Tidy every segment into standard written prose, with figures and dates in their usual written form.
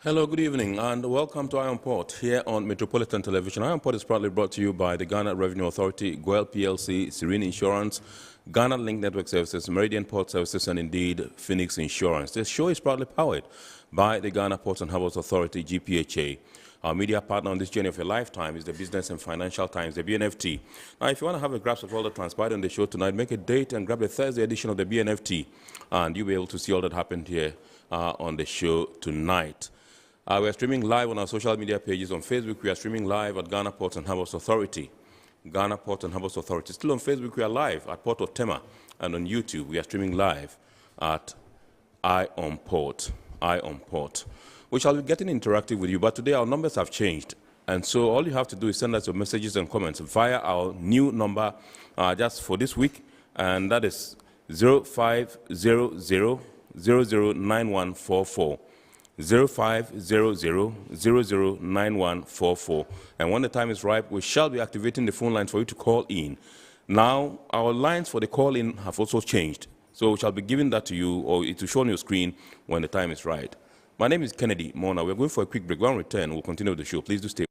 Hello, good evening, and welcome to Iron Port here on Metropolitan Television. Iron Port is proudly brought to you by the Ghana Revenue Authority, GOEL PLC, Serene Insurance, Ghana Link Network Services, Meridian Port Services, and indeed Phoenix Insurance. This show is proudly powered by the Ghana Ports and Harbours Authority-GPHA. Our media partner on this journey of a lifetime is the Business and Financial Times, the BNFT. Now, if you want to have a grasp of all that transpired on the show tonight, make a date and grab the Thursday edition of the BNFT, and you'll be able to see all that happened here on the show tonight. We are streaming live on our social media pages. On Facebook, we are streaming live at Ghana Ports and Harbours Authority. Ghana Ports and Harbours Authority. Still on Facebook, we are live at Port of Tema. And on YouTube, we are streaming live at Eye on Port. Eye on Port. We shall be getting interactive with you, but today our numbers have changed. And so all you have to do is send us your messages and comments via our new number just for this week. And that is 0500-009144. 0500-009144. And when the time is ripe, we shall be activating the phone lines for you to call in. Now, our lines for the call-in have also changed. So we shall be giving that to you, or it will show on your screen when the time is right. My name is Kennedy Mona. We're going for a quick break. When we return, we'll continue with the show. Please do stay.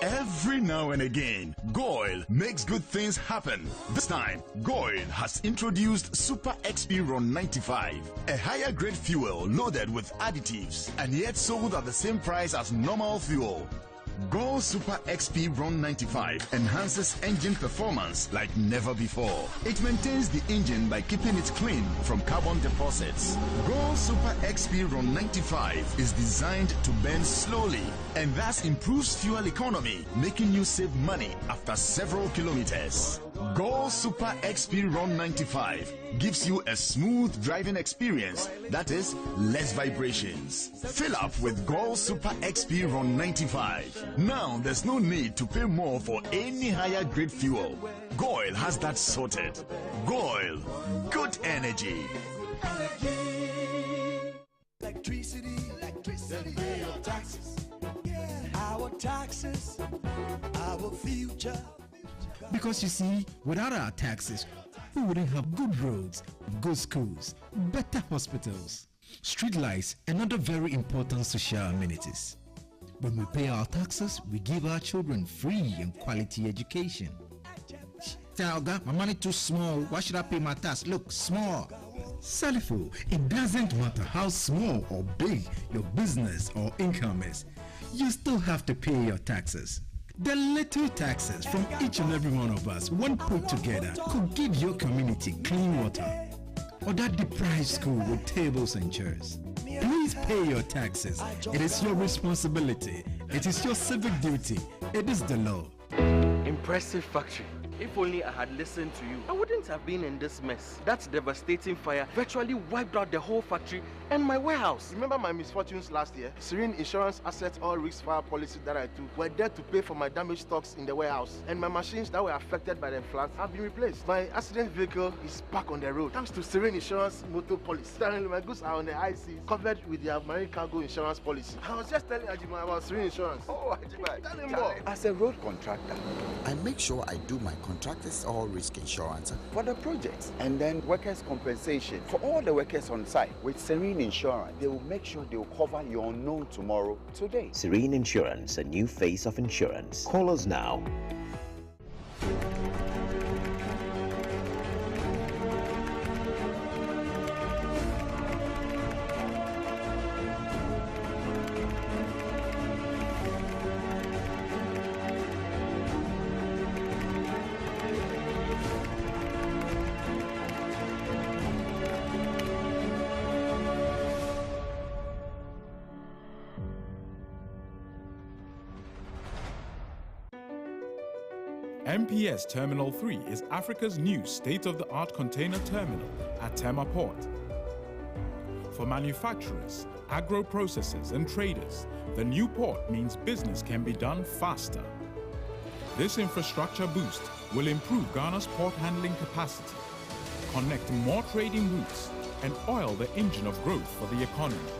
Every now and again, GOEL makes good things happen. This time, GOEL has introduced Super XP Ron 95, a higher grade fuel loaded with additives and yet sold at the same price as normal fuel. GOEL Super XP Ron 95 enhances engine performance like never before. It maintains the engine by keeping it clean from carbon deposits. GOEL Super XP Ron 95 is designed to burn slowly and thus improves fuel economy, making you save money after several kilometers. GOEL Super XP Ron 95 gives you a smooth driving experience, that is, less vibrations. Fill up with GOEL Super XP Ron 95. Now there's no need to pay more for any higher grade fuel. GOEL has that sorted. GOEL, good energy. Electricity, then pay your taxes. Our taxes, our future. Because you see, without our taxes, we wouldn't have good roads, good schools, better hospitals, street lights, and other very important social amenities. When we pay our taxes, we give our children free and quality education. Talga, my money too small. Why should I pay my tax? Look, small. Salifo, it doesn't matter how small or big your business or income is. You still have to pay your taxes. The little taxes from each and every one of us, when put together, could give your community clean water or that deprived school with tables and chairs. Please pay your taxes. It is your responsibility. It is your civic duty. It is the law. Impressive factory. If only I had listened to you, I wouldn't have been in this mess. That devastating fire virtually wiped out the whole factory and my warehouse. Remember my misfortunes last year? Serene Insurance Asset All Risk Fire policy that I took were there to pay for my damaged stocks in the warehouse, and my machines that were affected by the floods have been replaced. My accident vehicle is back on the road thanks to Serene Insurance motor policy. Currently, my goods are on the high seas, covered with their marine cargo insurance policy. I was just telling Ajima about Serene Insurance. Oh, Ajima, tell him more. As a road contractor, I make sure I do my contractors all risk insurance for the projects and then workers' compensation for all the workers on site. With Serene Insurance, they will make sure they will cover your unknown tomorrow today. Serene Insurance, a new face of insurance. Call us now. MPS Terminal 3 is Africa's new state-of-the-art container terminal at Tema Port. For manufacturers, agro-processors and traders, the new port means business can be done faster. This infrastructure boost will improve Ghana's port handling capacity, connect more trading routes, and oil the engine of growth for the economy,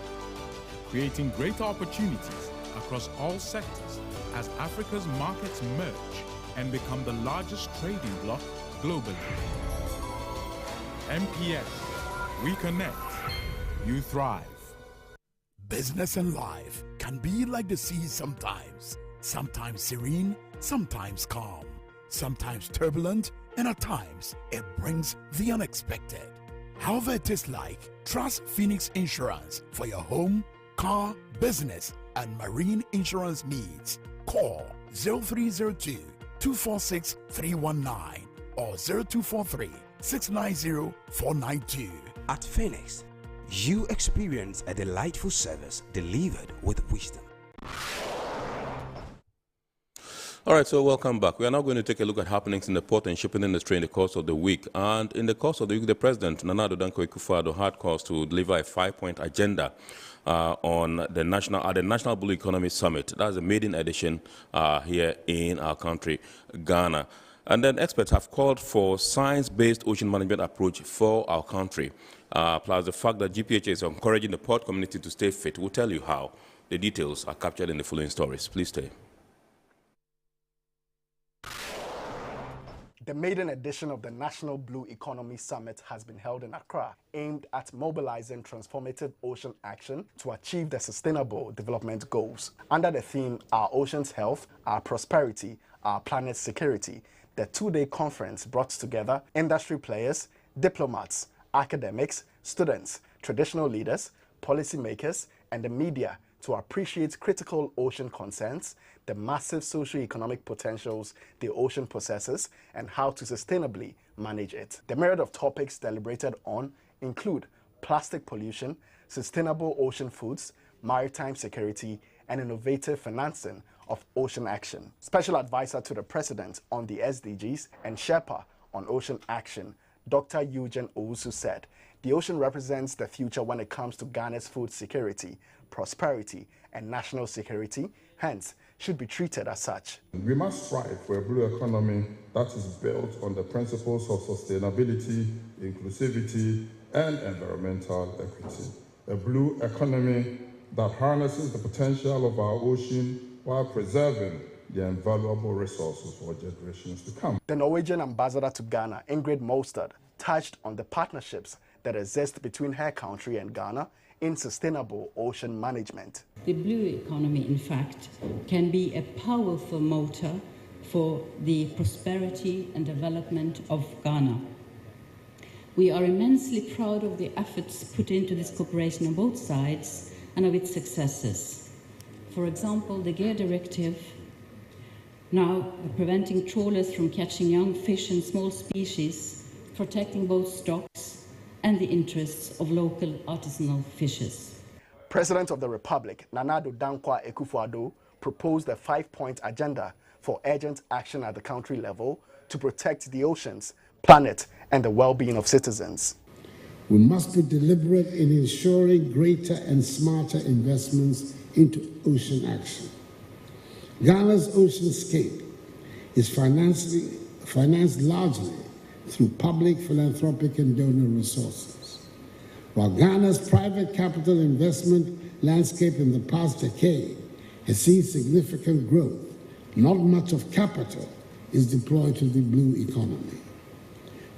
creating greater opportunities across all sectors as Africa's markets merge and become the largest trading bloc globally. MPS, we connect, you thrive. Business and life can be like the sea sometimes. Sometimes serene, sometimes calm, sometimes turbulent, and at times it brings the unexpected. However it is like, trust Phoenix Insurance for your home, car, business, and marine insurance needs. Call 0302 246 319 or 0243 690 492. At Phoenix, you experience a delightful service delivered with wisdom. All right, so welcome back. We are now going to take a look at happenings in the port and shipping industry in the course of the week. And in the course of the week, the President, Nana Addo Dankwa Akufo-Addo, had cause to deliver a 5-point agenda on the National Blue Economy Summit. That's a maiden edition here in our country, Ghana. And then experts have called for science-based ocean management approach for our country, plus the fact that GPHA is encouraging the port community to stay fit. We'll tell you how. The details are captured in the following stories. Please stay. The maiden edition of the National Blue Economy Summit has been held in Accra, aimed at mobilizing transformative ocean action to achieve the Sustainable Development Goals. Under the theme, Our Ocean's Health, Our Prosperity, Our Planet's Security, the two-day conference brought together industry players, diplomats, academics, students, traditional leaders, policymakers, and the media to appreciate critical ocean concerns, the massive socio-economic potentials the ocean possesses, and how to sustainably manage it. The myriad of topics deliberated on include plastic pollution, sustainable ocean foods, maritime security, and innovative financing of ocean action. Special advisor to the President on the SDGs and Sherpa on ocean action, Dr. Eugene Owusu said, the ocean represents the future when it comes to Ghana's food security, prosperity, and national security, hence should be treated as such. We must strive for a blue economy that is built on the principles of sustainability, inclusivity, and environmental equity. A blue economy that harnesses the potential of our ocean while preserving the invaluable resources for generations to come. The Norwegian ambassador to Ghana, Ingrid Mostad, touched on the partnerships that exist between her country and Ghana in sustainable ocean management. The blue economy, in fact, can be a powerful motor for the prosperity and development of Ghana. We are immensely proud of the efforts put into this cooperation on both sides and of its successes. For example, the GEAR directive, now preventing trawlers from catching young fish and small species, protecting both stocks and the interests of local artisanal fishers. President of the Republic, Nana Addo Dankwa Akufo-Addo, proposed a 5-point agenda for urgent action at the country level to protect the oceans, planet, and the well-being of citizens. We must be deliberate in ensuring greater and smarter investments into ocean action. Ghana's oceanscape is financed largely through public, philanthropic, and donor resources. While Ghana's private capital investment landscape in the past decade has seen significant growth, not much of capital is deployed to the blue economy.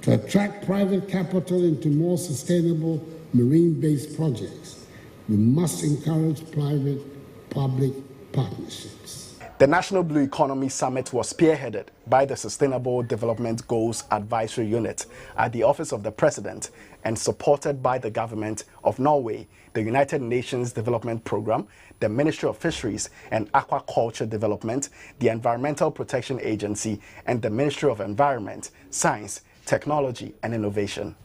To attract private capital into more sustainable marine-based projects, we must encourage private-public partnerships. The National Blue Economy Summit was spearheaded by the Sustainable Development Goals Advisory Unit at the Office of the President and supported by the Government of Norway, the United Nations Development Programme, the Ministry of Fisheries and Aquaculture Development, the Environmental Protection Agency, and the Ministry of Environment, Science, Technology and Innovation.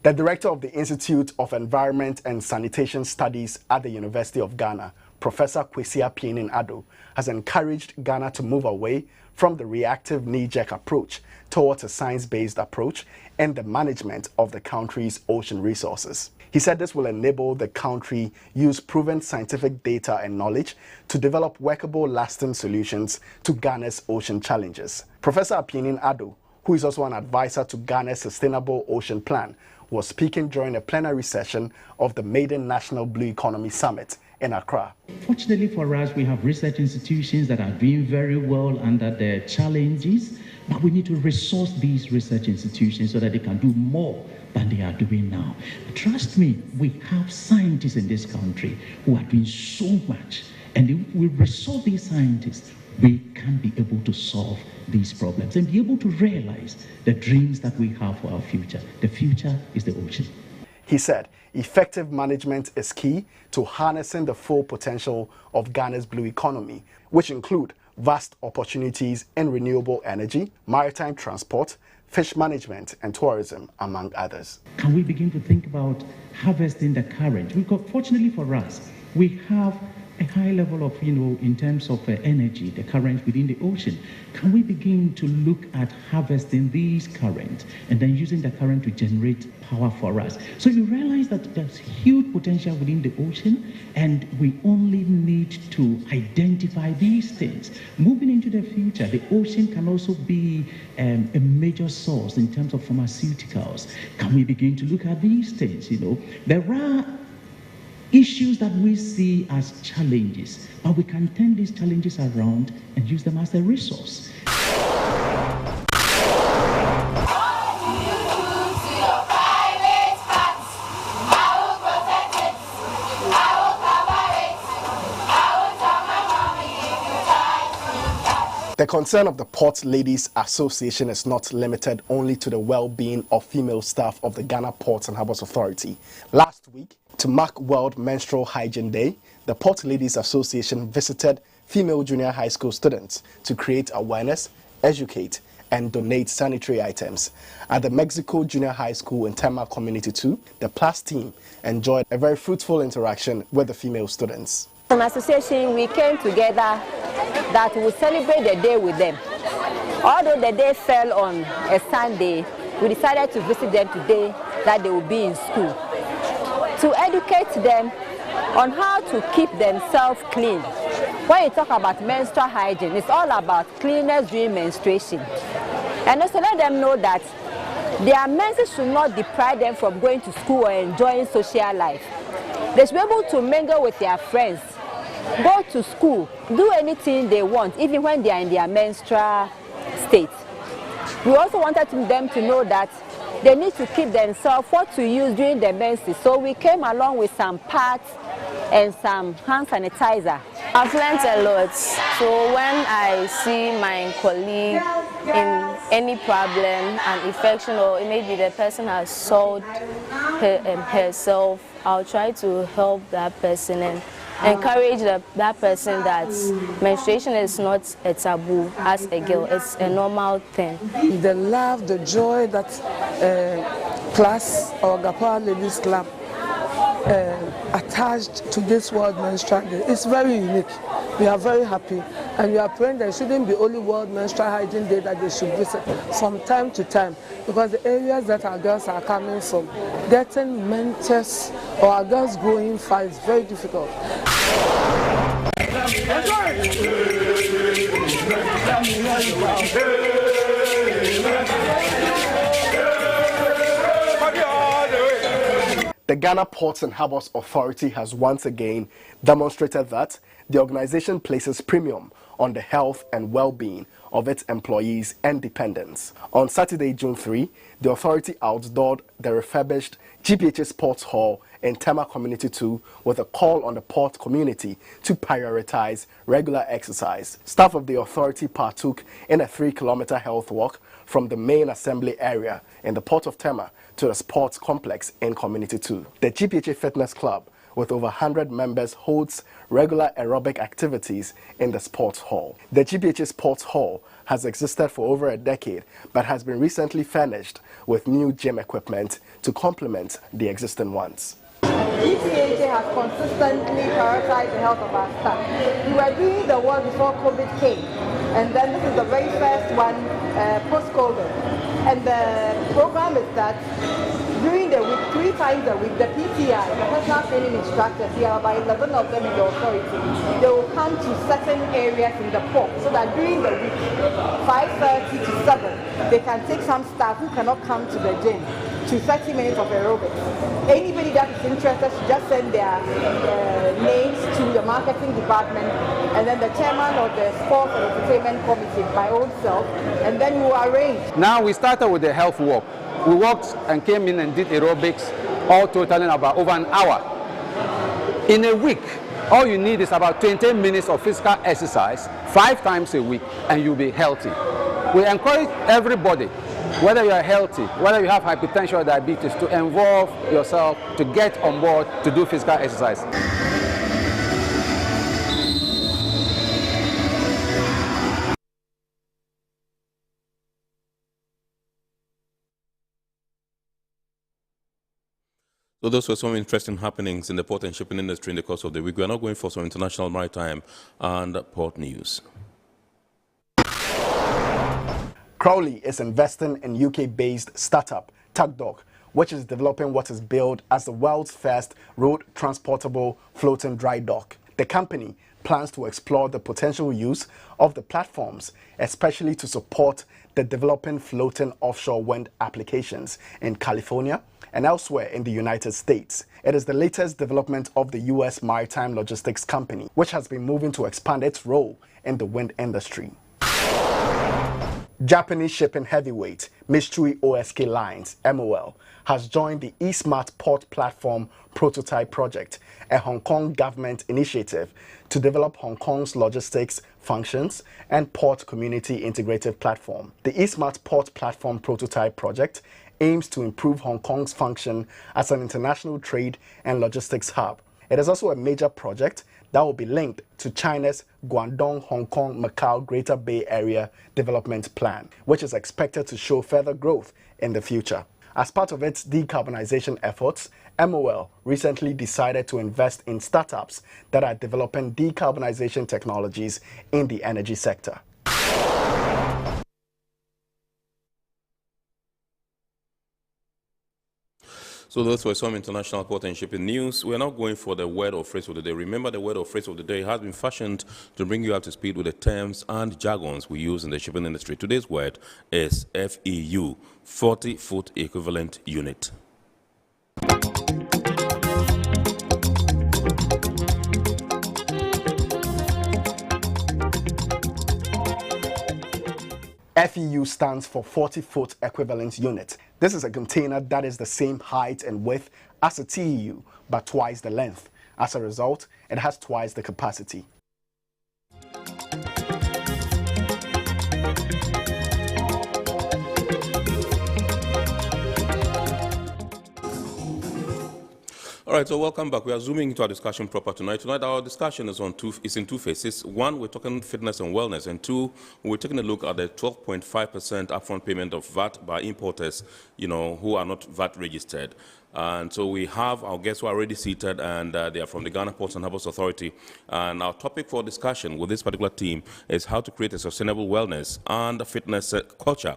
The director of the Institute of Environment and Sanitation Studies at the University of Ghana, Professor Kwesi Appiah-Addo, has encouraged Ghana to move away from the reactive knee-jerk approach towards a science-based approach in the management of the country's ocean resources. He said this will enable the country use proven scientific data and knowledge to develop workable, lasting solutions to Ghana's ocean challenges. Professor Appiah-Addo, who is also an advisor to Ghana's Sustainable Ocean Plan, was speaking during a plenary session of the maiden National Blue Economy Summit in Accra. Fortunately for us, we have research institutions that are doing very well under the challenges But we need to resource these research institutions so that they can do more than they are doing now. Trust me, we have scientists in this country who are doing so much. And if we resource these scientists, we can be able to solve these problems and be able to realize the dreams that we have for our future. The future is the ocean. He said, effective management is key to harnessing the full potential of Ghana's blue economy, which include vast opportunities in renewable energy, maritime transport, fish management and tourism, among others. Can we begin to think about harvesting the current? Fortunately for us, we have a high level of, in terms of energy, the current within the ocean. Can we begin to look at harvesting these currents and then using the current to generate power for us? So you realize that there's huge potential within the ocean, and we only need to identify these things. Moving into the future, the ocean can also be a major source in terms of pharmaceuticals. Can we begin to look at these things? There are issues that we see as challenges, but we can turn these challenges around and use them as a resource. The concern of the Port Ladies Association is not limited only to the well-being of female staff of the Ghana Ports and Harbours Authority. Last week, to mark World Menstrual Hygiene Day, the Port Ladies Association visited female junior high school students to create awareness, educate, and donate sanitary items. At the Mexico Junior High School in Tema Community 2, the PLUS team enjoyed a very fruitful interaction with the female students. As an association, we came together that we celebrate the day with them. Although the day fell on a Sunday, we decided to visit them today that they will be in school, to educate them on how to keep themselves clean. When you talk about menstrual hygiene, it's all about cleanliness during menstruation. And also let them know that their menses should not deprive them from going to school or enjoying social life. They should be able to mingle with their friends, go to school, do anything they want, even when they are in their menstrual state. We also wanted them to know that they need to keep themselves what to use during the menses. So we came along with some pads and some hand sanitizer. I've learned a lot. So when I see my colleague in any problem, an infection, or maybe the person has soiled herself, I'll try to help that person and encourage that person that menstruation is not a taboo as a girl, it's a normal thing. The love, the joy that class or Gapa Ladies Club attached to this World Menstrual Day is very unique. We are very happy, and we are praying that it shouldn't be only World Menstrual Hygiene Day that they should visit from time to time, because the areas that our girls are coming from, getting mentors or our girls growing far is very difficult. The Ghana Ports and Harbours Authority has once again demonstrated that the organization places premium on the health and well-being of its employees and dependents. On Saturday, June 3, the authority outdoored the refurbished GPHA Sports Hall in Tema Community 2 with a call on the port community to prioritize regular exercise. Staff of the authority partook in a 3-kilometer health walk from the main assembly area in the port of Tema to the sports complex in Community 2. The GPHA Fitness Club, with over 100 members, holds regular aerobic activities in the sports hall. The GPHA Sports Hall has existed for over a decade, but has been recently furnished with new gym equipment to complement the existing ones. GPHA has consistently prioritized the health of our staff. We were doing the work before COVID came, and then this is the very first one post-COVID. And the program is that during the week, 3 times a week, the PTI, the personal training instructors, there are about 11 of them in the authority, they will come to certain areas in the port so that during the week, 5:30 to 7, they can take some staff who cannot come to the gym to 30 minutes of aerobics. Anybody that is interested should just send their names to the marketing department, and then the chairman of the sports and entertainment committee, my own self, and then we will arrange. Now we started with the health walk. We walked and came in and did aerobics, all totaling about over an hour. In a week, all you need is about 20 minutes of physical exercise 5 times a week, and you'll be healthy. We encourage everybody, whether you are healthy, whether you have hypertension or diabetes, to involve yourself, to get on board, to do physical exercise. So those were some interesting happenings in the port and shipping industry in the course of the week. We are now going for some international maritime and port news. Crowley is investing in UK-based startup Tugdog, which is developing what is billed as the world's first road transportable floating dry dock. The company plans to explore the potential use of the platforms, especially to support the developing floating offshore wind applications in California and elsewhere in the United States. It is the latest development of the US maritime logistics company, which has been moving to expand its role in the wind industry. Japanese shipping heavyweight Mitsui O.S.K. Lines, MOL, has joined the eSmart Port Platform Prototype Project, a Hong Kong government initiative to develop Hong Kong's logistics functions and port community integrated platform. The eSmart Port Platform Prototype Project aims to improve Hong Kong's function as an international trade and logistics hub. It is also a major project that will be linked to China's Guangdong, Hong Kong, Macau Greater Bay Area Development Plan, which is expected to show further growth in the future. As part of its decarbonization efforts, MOL recently decided to invest in startups that are developing decarbonization technologies in the energy sector. So those were some international port and shipping news. We're now going for the word or phrase of the day. Remember, the word or phrase of the day has been fashioned to bring you up to speed with the terms and jargons we use in the shipping industry. Today's word is FEU, 40-foot equivalent unit. FEU stands for 40-foot equivalent unit. This is a container that is the same height and width as a TEU, but twice the length. As a result, it has twice the capacity. All right, so welcome back. We are zooming into our discussion proper tonight. Tonight, our discussion is in two phases. One, we're talking fitness and wellness, and two, we're taking a look at the 12.5% upfront payment of VAT by importers, who are not VAT registered. And so we have our guests who are already seated, and they are from the Ghana Ports and Harbours Authority. And our topic for discussion with this particular team is how to create a sustainable wellness and fitness culture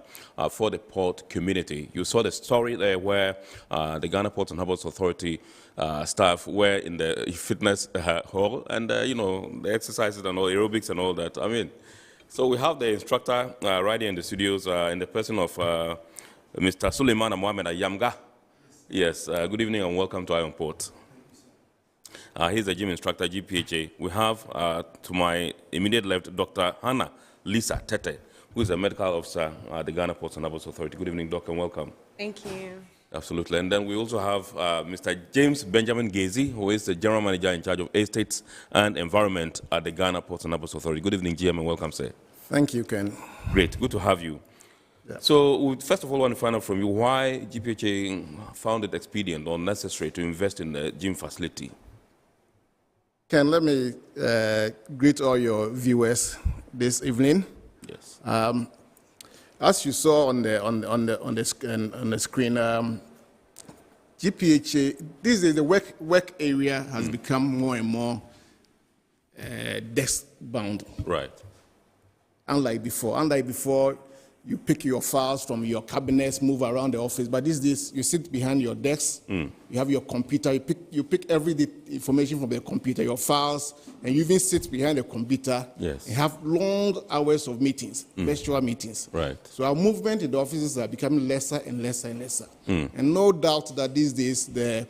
for the port community. You saw the story there where the Ghana Ports and Harbours Authority staff were in the fitness hall, and the exercises and all, aerobics and all that. So we have the instructor right here in the studios in the person of Mr. Suleiman Mohamed Ayamga. Yes, good evening and welcome to Iron Port. He's a gym instructor, GPHA. We have to my immediate left Dr. Hannah Lisa Tete, who is a medical officer at the Ghana Ports and Harbours Authority. Good evening, Doctor, and welcome. Thank you. Absolutely. And then we also have Mr. James Benjamin Gazy, who is the General Manager in charge of Estates and Environment at the Ghana Ports and Harbours Authority. Good evening, GM, and welcome, sir. Thank you, Ken. Great. Good to have you. Yeah. So we first of all want to find out from you why GPHA found it expedient or necessary to invest in the gym facility. Ken, let me greet all your viewers this evening. Yes. As you saw on the screen, GPHA, this is the work area has become more and more desk bound. Right. Unlike before, you pick your files from your cabinets, move around the office. But these days, you sit behind your desk, you have your computer, you pick every information from the computer, your files, and you even sit behind the computer and have long hours of meetings, virtual meetings. Right. So our movement in the offices are becoming lesser and lesser and lesser. And no doubt that these days, the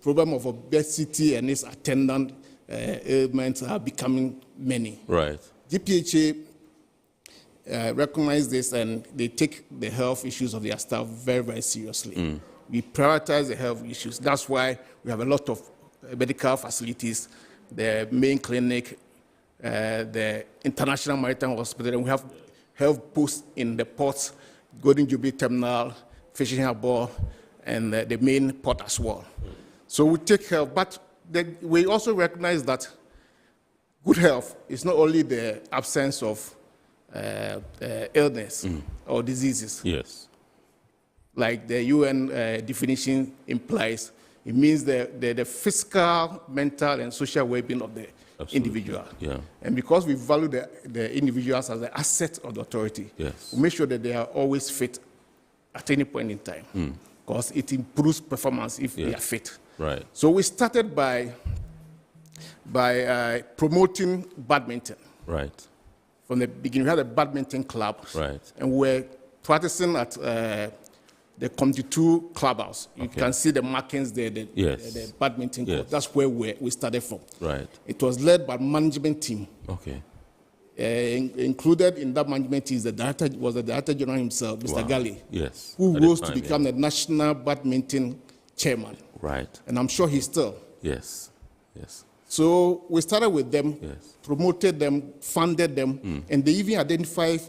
problem of obesity and its attendant ailments are becoming many. Right. GPHA recognize this, and they take the health issues of their staff very, very seriously. We prioritize the health issues. That's why we have a lot of medical facilities, the main clinic, the International Maritime Hospital, and we have health posts in the ports, Golden Jubilee Terminal, Fishing Harbour, and the main port as well. So we take health, but we also recognize that good health is not only the absence of illness or diseases. Yes. Like the UN definition implies, it means the physical, mental, and social well-being of the individual. Yeah. And because we value the individuals as the asset of the authority, we make sure that they are always fit at any point in time, because it improves performance if they are fit. Right. So we started by promoting badminton. Right. From the beginning, we had a badminton club. Right. And we're practicing at the Community 2 clubhouse. You can see the markings there, the badminton court. That's where we started from. Right. It was led by management team. Okay. Included in that management team was the Director General himself, Mr. Gali, yes, who rose to become the National Badminton Chairman. Right. And I'm sure he's still. Yes. Yes. So we started with them, promoted them, funded them, and they even identified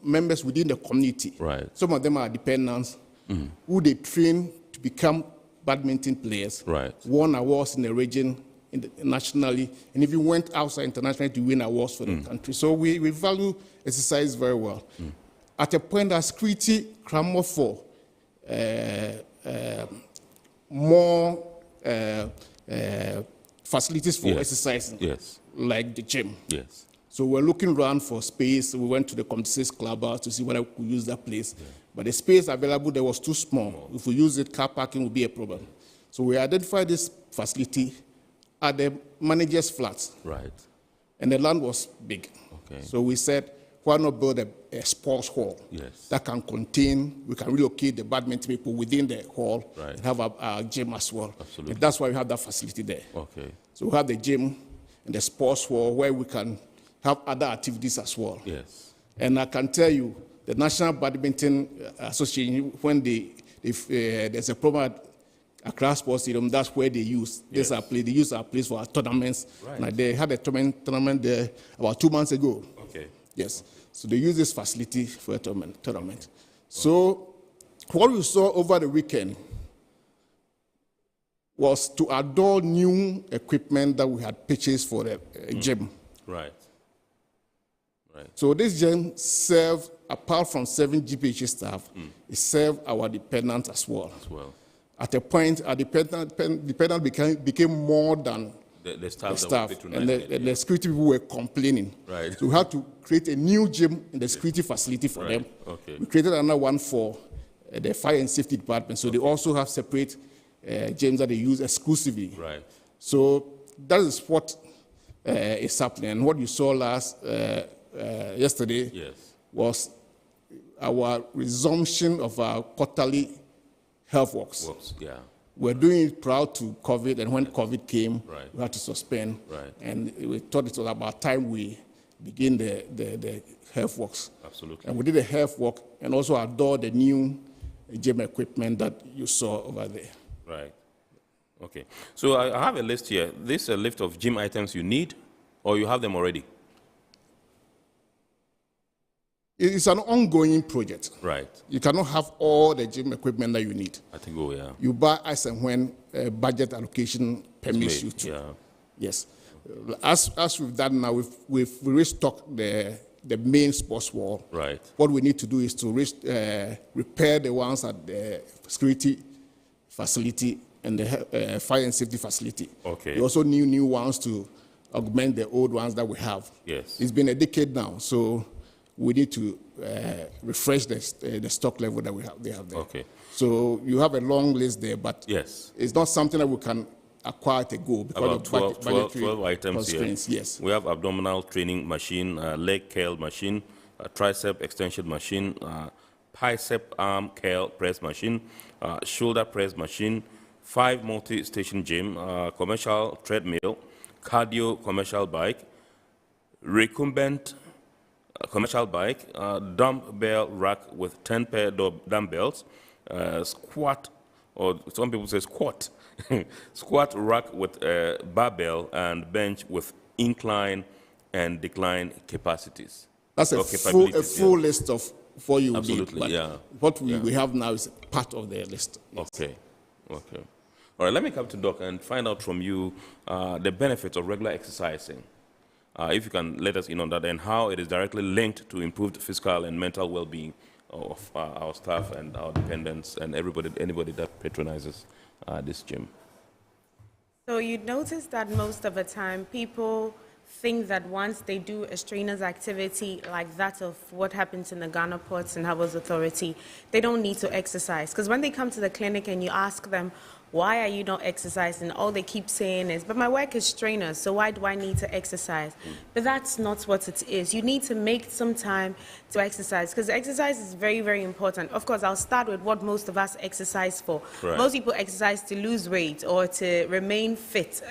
members within the community. Right. Some of them are dependents who they train to become badminton players. Right. Won awards in the region, nationally, and even went outside internationally to win awards for the country. So we value exercise very well. At a point, our security clamored for more facilities for exercising, like the gym. Yes. So we're looking around for space. We went to the Community 6 clubhouse to see whether we could use that place. But the space available there was too small. If we use it, car parking would be a problem. So we identified this facility at the manager's flats. Right. And the land was big. Okay. So we said, why not build a sports hall that can contain, we can relocate the badminton people within the hall and have a gym as well. Absolutely. And that's why we have that facility there. Okay. So we have the gym and the sports hall where we can have other activities as well. Yes. And I can tell you, the National Badminton Association, when there's a problem at Accra Sports Stadium, that's where they use this our place. They use our place for our tournaments. Right. Like they had a tournament there about 2 months ago. Okay. Yes. So they use this facility for a tournament. Okay. So what we saw over the weekend was to adore new equipment that we had purchased for the gym. Right. Right. So this gym served, apart from serving GPHA staff, it served our dependents as well. At a point, our dependent became more than the staff. And the security people were complaining. Right. So we had to create a new gym in the security facility for them. Okay. We created another one for the fire and safety department. So they also have separate gyms that they use exclusively. Right. So that is what is happening. And what you saw yesterday was our resumption of our quarterly health walks. We're doing it prior to COVID, and when COVID came, we had to suspend. Right. And we thought it was about time we begin the health walks. Absolutely. And we did a health walk and also adored the new gym equipment that you saw over there. Right. Okay. So I have a list here. This is a list of gym items you need, or you have them already? It's an ongoing project. Right. You cannot have all the gym equipment that you need. I think so, yeah. You buy as and when budget allocation permits you to. Yeah. Yes. As we've done now, we've restocked the main sports wall. Right. What we need to do is to repair the ones at the security facility and the fire and safety facility. Okay. We also need new ones to augment the old ones that we have. Yes. It's been a decade now, so we need to refresh the stock level that they have there. Okay. So you have a long list there, but yes, it's not something that we can acquire at a go because about of 12 items constraints. here. Yes. We have abdominal training machine, leg curl machine, tricep extension machine, bicep arm curl press machine, shoulder press machine, 5 multi-station gym, commercial treadmill, cardio commercial bike, recumbent commercial bike, dumbbell rack with 10 pair dumbbells, squat, or some people say squat, squat rack with barbell, and bench with incline and decline capacities. That's a full list of what you need. But what we have now is part of the list. Yes. Okay. Okay. All right, let me come to Doc and find out from you the benefits of regular exercising. If you can let us in on that, and how it is directly linked to improved physical and mental well-being of our staff and our dependents and anybody that patronizes this gym. So you notice that most of the time people think that once they do a strenuous activity like that of what happens in the Ghana Ports and Harbours Authority, they don't need to exercise. Because when they come to the clinic and you ask them, why are you not exercising? All they keep saying is, but my work is strenuous, so why do I need to exercise? But that's not what it is. You need to make some time to exercise, because exercise is very, very important. Of course, I'll start with what most of us exercise for. Right. Most people exercise to lose weight or to remain fit.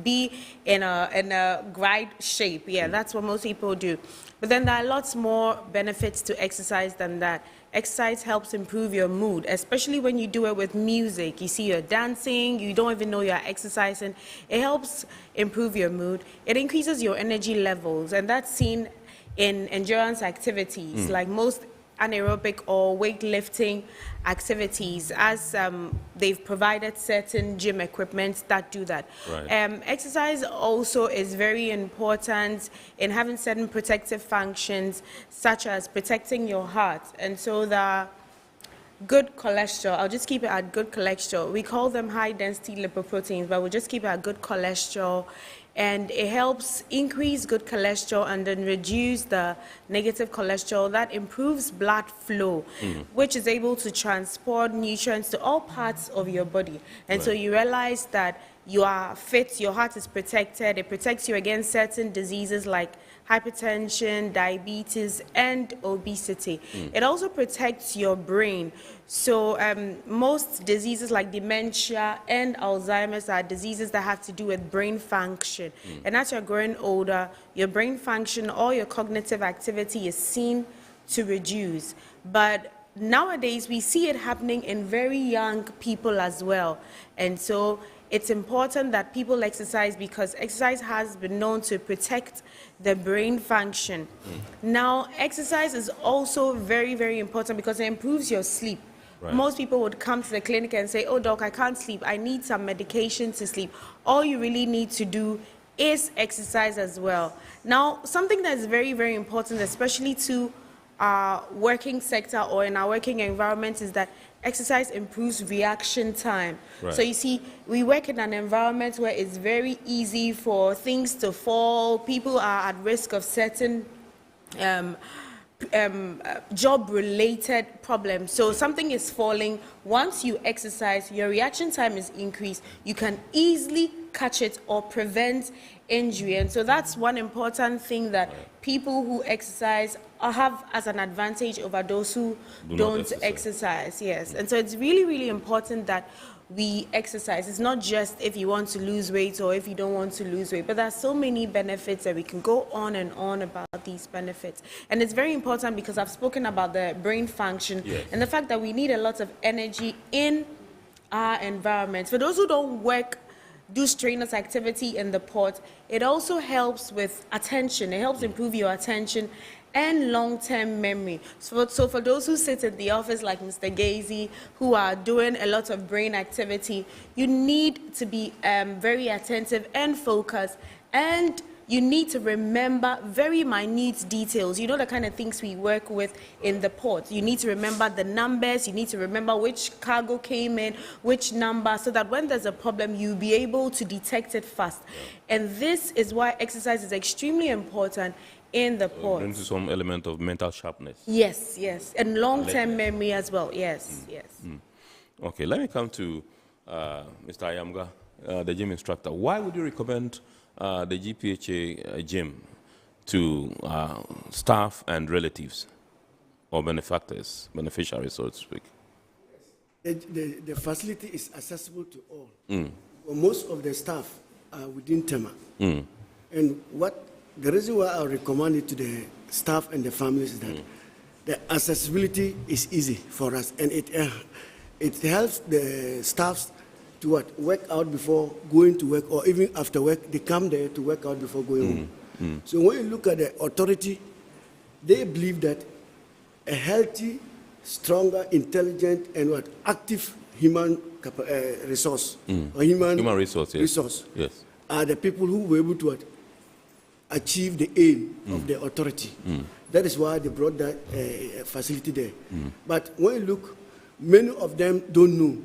Be in a great shape. Yeah, that's what most people do. But then there are lots more benefits to exercise than that. Exercise helps improve your mood, especially when you do it with music. You see you're dancing, you don't even know you're exercising. It helps improve your mood. It increases your energy levels, and that's seen in endurance activities, like most anaerobic or weightlifting activities, as they've provided certain gym equipment that do that. Right. Exercise also is very important in having certain protective functions, such as protecting your heart. And so the good cholesterol, I'll just keep it at good cholesterol. We call them high-density lipoproteins, but we'll just keep it at good cholesterol. And it helps increase good cholesterol and then reduce the negative cholesterol. That improves blood flow, which is able to transport nutrients to all parts of your body. And so you realize that you are fit, your heart is protected, it protects you against certain diseases like hypertension, diabetes, and obesity. It also protects your brain. So most diseases like dementia and Alzheimer's are diseases that have to do with brain function. And as you're growing older, your brain function or your cognitive activity is seen to reduce. But nowadays, we see it happening in very young people as well. And so it's important that people exercise, because exercise has been known to protect the brain function. Now, exercise is also very, very important because it improves your sleep. Right. Most people would come to the clinic and say, oh, doc, I can't sleep. I need some medication to sleep. All you really need to do is exercise as well. Now, something that's very, very important, especially to our working sector or in our working environment, is that exercise improves reaction time. Right. So you see, we work in an environment where it's very easy for things to fall. People are at risk of certain job-related problems. So something is falling. Once you exercise, your reaction time is increased. You can easily catch it or prevent injury. And so that's one important thing that people who exercise have as an advantage over those who don't exercise. Yes. And so it's really, really important that we exercise. It's not just if you want to lose weight or if you don't want to lose weight, but there are so many benefits that we can go on and on about these benefits. And it's very important because I've spoken about the brain function and the fact that we need a lot of energy in our environment. For those who don't do strenuous activity in the port, it also helps with attention. It helps improve your attention and long-term memory. So for those who sit in the office like Mr. Gazy, who are doing a lot of brain activity, you need to be very attentive and focused, and you need to remember very minute details. You know the kind of things we work with in the port. You need to remember the numbers, you need to remember which cargo came in, which number, so that when there's a problem, you'll be able to detect it fast. And this is why exercise is extremely important in the port. Brings some element of mental sharpness. Yes, yes, and long-term memory as well. Yes, yes. Okay, let me come to Mr. Ayamga, the gym instructor. Why would you recommend the GPHA gym to staff and relatives or benefactors, beneficiaries, so to speak? The facility is accessible to all. Well, most of the staff are within Tema. And the reason why I recommend it to the staff and the families is that the accessibility is easy for us, and it helps the staffs to work out before going to work, or even after work, they come there to work out before going home. So when you look at the authority, they believe that a healthy, stronger, intelligent, and active human resource, or human resource, yes. Are the people who were able to achieve the aim of the authority. That is why they brought that facility there. But when you look, many of them don't know.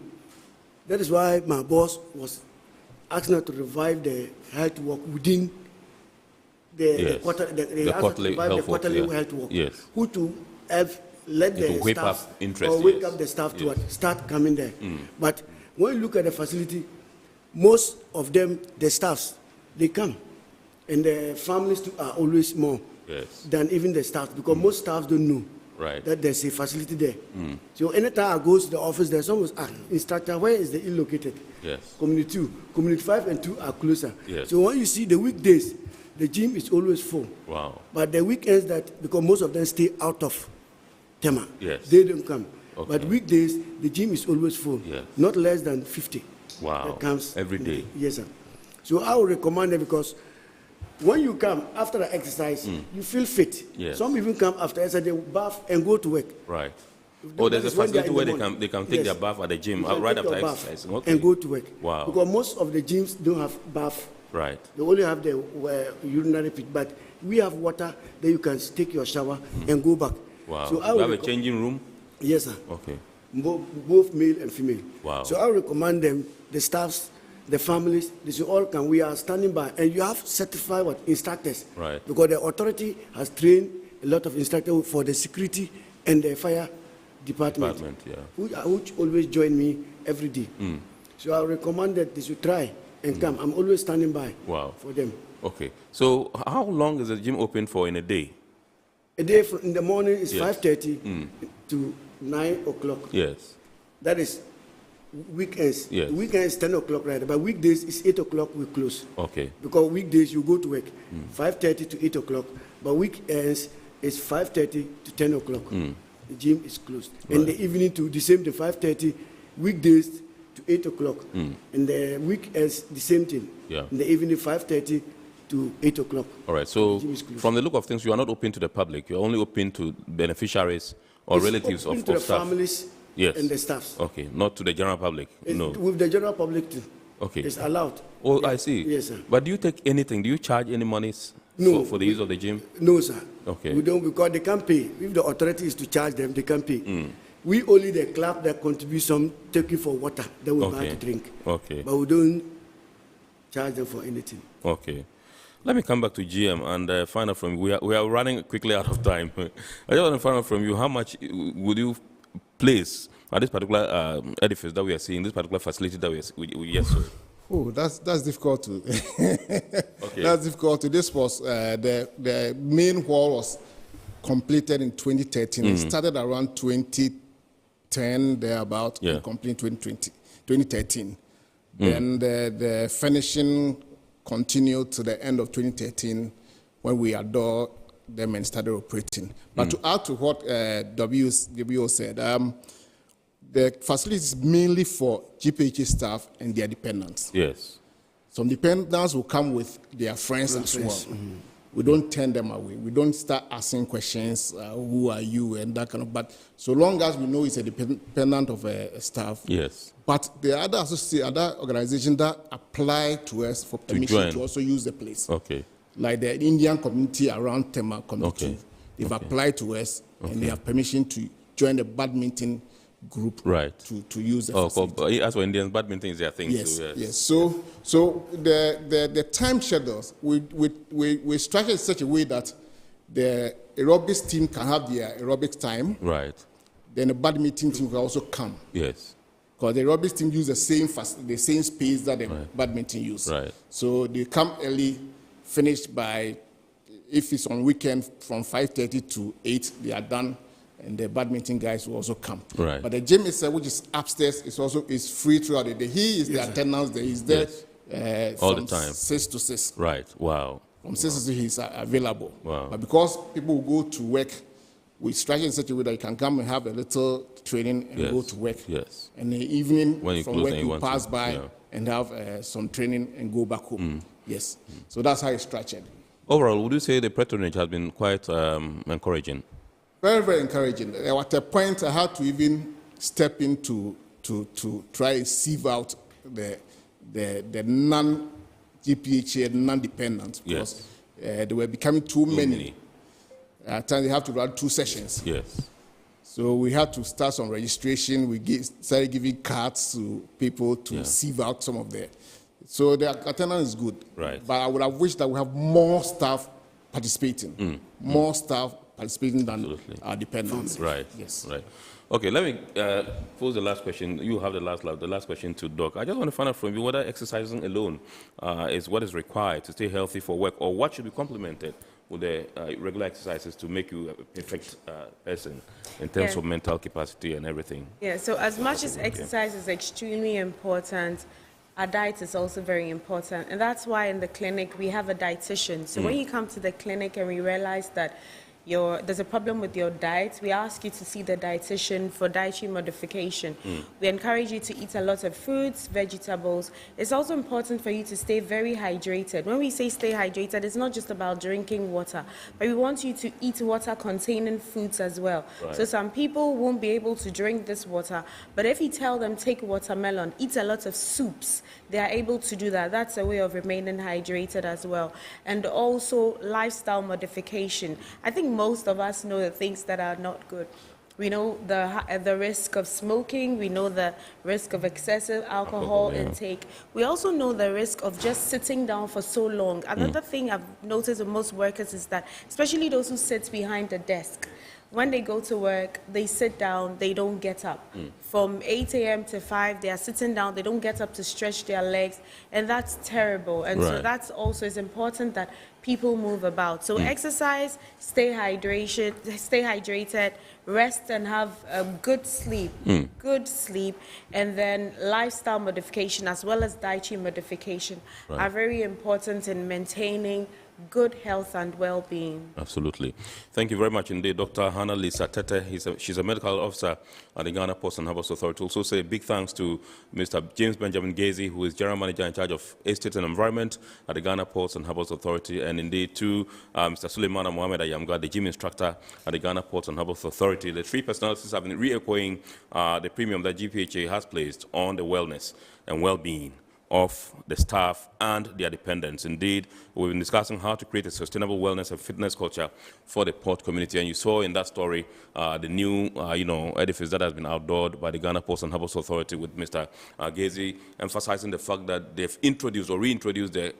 That is why my boss was asking us to revive the health work within the quarterly health work. Who to help let the staff wake up the staff to start coming there. But when you look at the facility, most of them, the staffs, they come. And the families too are always more than even the staff, because most staffs don't know that there's a facility there. So anytime I go to the office, there's almost instructor, where is the ill located? Community 2, Community 5 and 2 are closer. So when you see the weekdays, the gym is always full. But the weekends, because most of them stay out of Tema, they don't come. But weekdays, the gym is always full, not less than 50. That comes every day. Yes, sir. So I would recommend it, because when you come after the exercise, you feel fit. Some even come after exercise, they bath and go to work. Oh, there's a facility where they can take their bath at the gym right after exercise. And go to work. Because most of the gyms don't have bath. They only have the urinary pit. But we have water that you can take your shower and go back. So you have a changing room? Yes, sir. Okay. Both male and female. So I recommend them, the staffs, the families, they should all come. We are standing by, and you have certified instructors. Because the authority has trained a lot of instructors for the security and the fire department, which always join me every day. So I recommend that they should try and come. I'm always standing by for them. Okay. So how long is the gym open for in a day? A day in the morning is 5:30 to 9 o'clock. That is weekends. Weekends 10 o'clock, right? But weekdays is 8 o'clock we close. Because weekdays you go to work 5:30 to 8 o'clock, but weekends is 5:30 to 10 o'clock. The gym is closed. In the evening to the same to 5:30, weekdays to 8 o'clock. And the weekends the same thing. In the evening 5:30 to 8 o'clock. All right. So from the look of things, you are not open to the public. You're only open to beneficiaries or relatives of the staff. Families and the staffs. Okay, not to the general public. No. With the general public too. Okay. It's allowed. Oh, I see. Yes, sir. But do you take anything? Do you charge any monies for the use of the gym? No, sir. Okay. We don't, because they can't pay. If the authority is to charge them, they can't pay. We only the club that contribute some taking for water that we buy to drink. But we don't charge them for anything. Okay. Let me come back to GM and find out from you. We are running quickly out of time. I just want to find out from you, how much would you place at this particular edifice that we are seeing, this particular facility that we are seeing? Oh, that's difficult to. That's difficult to. This was the main wall was completed in 2013. It started around 2010, thereabout, and completed in 2013. Then the finishing continued to the end of 2013 when we adored them and started operating. But to add to what WO said, the facility is mainly for GPHA staff and their dependents. Some dependents will come with their friends as well. We don't turn them away. We don't start asking questions, who are you, and that kind of, but so long as we know it's a dependent of a staff. But the other organizations that apply to us for permission to also use the place. Like the Indian community around Tema community, they've applied to us and they have permission to join the badminton group to use the facility. As for Indians, badminton is their thing. Yes. So the time schedules, we structure it in such a way that the aerobics team can have their aerobics time. Right. Then the badminton team will also come. Yes. Because the aerobics team use the same space that the badminton use. Right. So they come early, finish by, if it's on weekend, from 5:30 to 8, they are done, and the badminton guys will also come. Right. But the gym itself, which is upstairs, is free throughout the day. He is the attendance there. He's there all from the time. 6 to 6. Right. Wow. From 6 to 6, he's available. Wow. But because people will go to work, we structure in such a way that you can come and have a little training and go to work. Yes. And in the evening, when from work, you pass by and have some training and go back home. Yes. So that's how it's structured. Overall, would you say the patronage has been quite encouraging? Very, very encouraging. At a point, I had to even step in to try and sieve out the non-GPHA, non-dependent, because they were becoming too many. At times, they have to run 2 sessions. Yes. So we had to start some registration. We started giving cards to people to sieve out some of the. So the attendance is good. Right. But I would have wished that we have more staff participating. More staff participating than our dependents. Right. Yes. Right. Okay, let me pose the last question. You have the last question to Doc. I just want to find out from you whether exercising alone is what is required to stay healthy for work, or what should be complemented with the regular exercises to make you a perfect person in terms of mental capacity and everything. Yeah, so as much as exercise is extremely important, our diet is also very important. And that's why in the clinic we have a dietitian. So when you come to the clinic and we realize that there's a problem with your diet, we ask you to see the dietitian for dietary modification. We encourage you to eat a lot of fruits, vegetables. It's also important for you to stay very hydrated. When we say stay hydrated, it's not just about drinking water, but we want you to eat water-containing foods as well. Right. So some people won't be able to drink this water, but if you tell them take watermelon, eat a lot of soups, they are able to do that. That's a way of remaining hydrated as well. And also lifestyle modification. I think most of us know the things that are not good. We know the risk of smoking. We know the risk of excessive alcohol intake. We also know the risk of just sitting down for so long. Another thing I've noticed with most workers is that, especially those who sit behind the desk, when they go to work, they sit down, they don't get up. From 8 a.m. to 5, they are sitting down, they don't get up to stretch their legs, and that's terrible. And so that's also, it's important that people move about. So exercise, stay hydrated, rest and have good sleep, and then lifestyle modification as well as dietary modification are very important in maintaining good health and well-being. Absolutely. Thank you very much indeed, Dr. Hannah Lisa Tete. She's a medical officer at the Ghana Ports and Harbours Authority. Also say big thanks to Mr. James Benjamin Gazy, who is General Manager in charge of Estate and Environment at the Ghana Ports and Harbours Authority, and indeed to Mr. Suleimana Mohamed Ayamga, the gym instructor at the Ghana Ports and Harbours Authority. The three personalities have been re-echoing the premium that GPHA has placed on the wellness and well-being of the staff and their dependents. Indeed, we've been discussing how to create a sustainable wellness and fitness culture for the port community. And you saw in that story the new, edifice that has been outdoored by the Ghana Ports and Harbours Authority with Mr. Gazy, emphasizing the fact that they've introduced or reintroduced the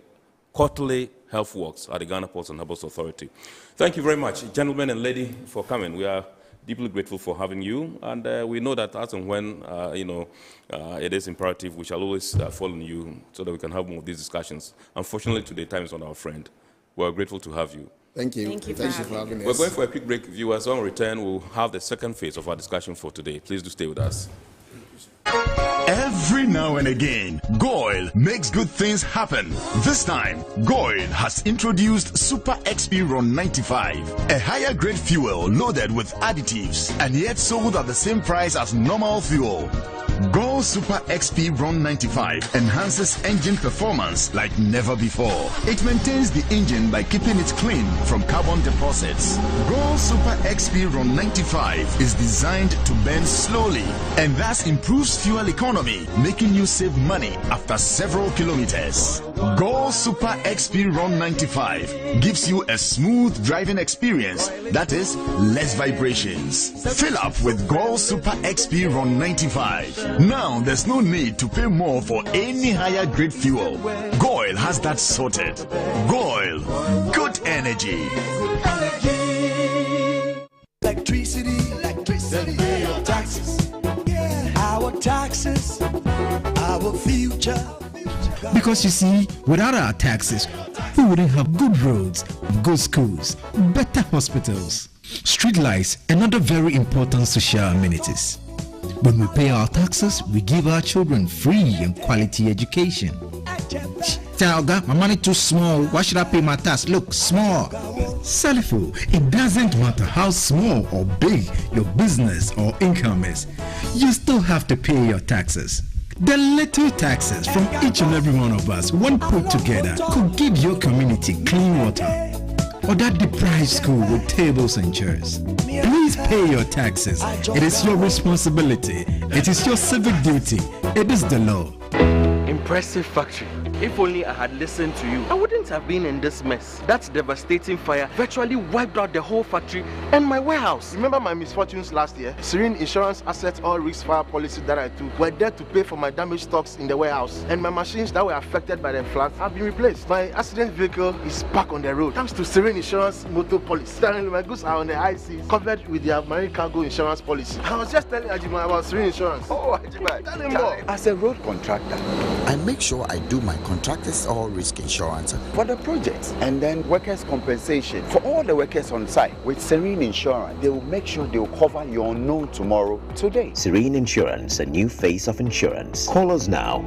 quarterly health walks at the Ghana Ports and Harbours Authority. Thank you very much, gentlemen and lady, for coming. We are deeply grateful for having you, and we know that as and when it is imperative, we shall always follow you so that we can have more of these discussions. Unfortunately, today time is not our friend. We are grateful to have you. Thank you. Thank you for having us. We're going for a quick break, viewers. On return, we'll have the second phase of our discussion for today. Please do stay with us. Every now and again, Goil makes good things happen. This time, Goil has introduced Super XP Ron 95, a higher grade fuel loaded with additives and yet sold at the same price as normal fuel. Goil Super XP Ron 95 enhances engine performance like never before. It maintains the engine by keeping it clean from carbon deposits. Goil Super XP Ron 95 is designed to burn slowly and thus improves fuel economy, making you save money after several kilometers. Goil Super XP Ron 95 gives you a smooth driving experience, that is, less vibrations. Fill up with Goil Super XP Ron 95. Now there's no need to pay more for any higher grade fuel. Goil has that sorted. Goil, good energy. our future. Because you see, without our taxes, we wouldn't have good roads, good schools, better hospitals, street lights, and other very important social amenities. When we pay our taxes, we give our children free and quality education. Talga, my money too small. Why should I pay my tax? Look, small. Salifo, it doesn't matter how small or big your business or income is. You still have to pay your taxes. The little taxes from each and every one of us, when put together, could give your community clean water, or that deprived school with tables and chairs. Please pay your taxes. It is your responsibility. It is your civic duty. It is the law. Impressive factory. If only I had listened to you, I wouldn't have been in this mess. That devastating fire virtually wiped out the whole factory and my warehouse. Remember my misfortunes last year? Serene Insurance Asset All Risk Fire policy that I took were there to pay for my damaged stocks in the warehouse. And my machines that were affected by the floods have been replaced. My accident vehicle is back on the road thanks to Serene Insurance motor policy. Currently, my goods are on the high seas covered with their marine cargo insurance policy. I was just telling Ajima about Serene Insurance. Oh, Ajima, tell him more. As a road contractor, I make sure I do my contractors all risk insurance for the projects and then workers' compensation for all the workers on site. With Serene Insurance, they will make sure they will cover your unknown tomorrow today. Serene Insurance, a new face of insurance. Call us now.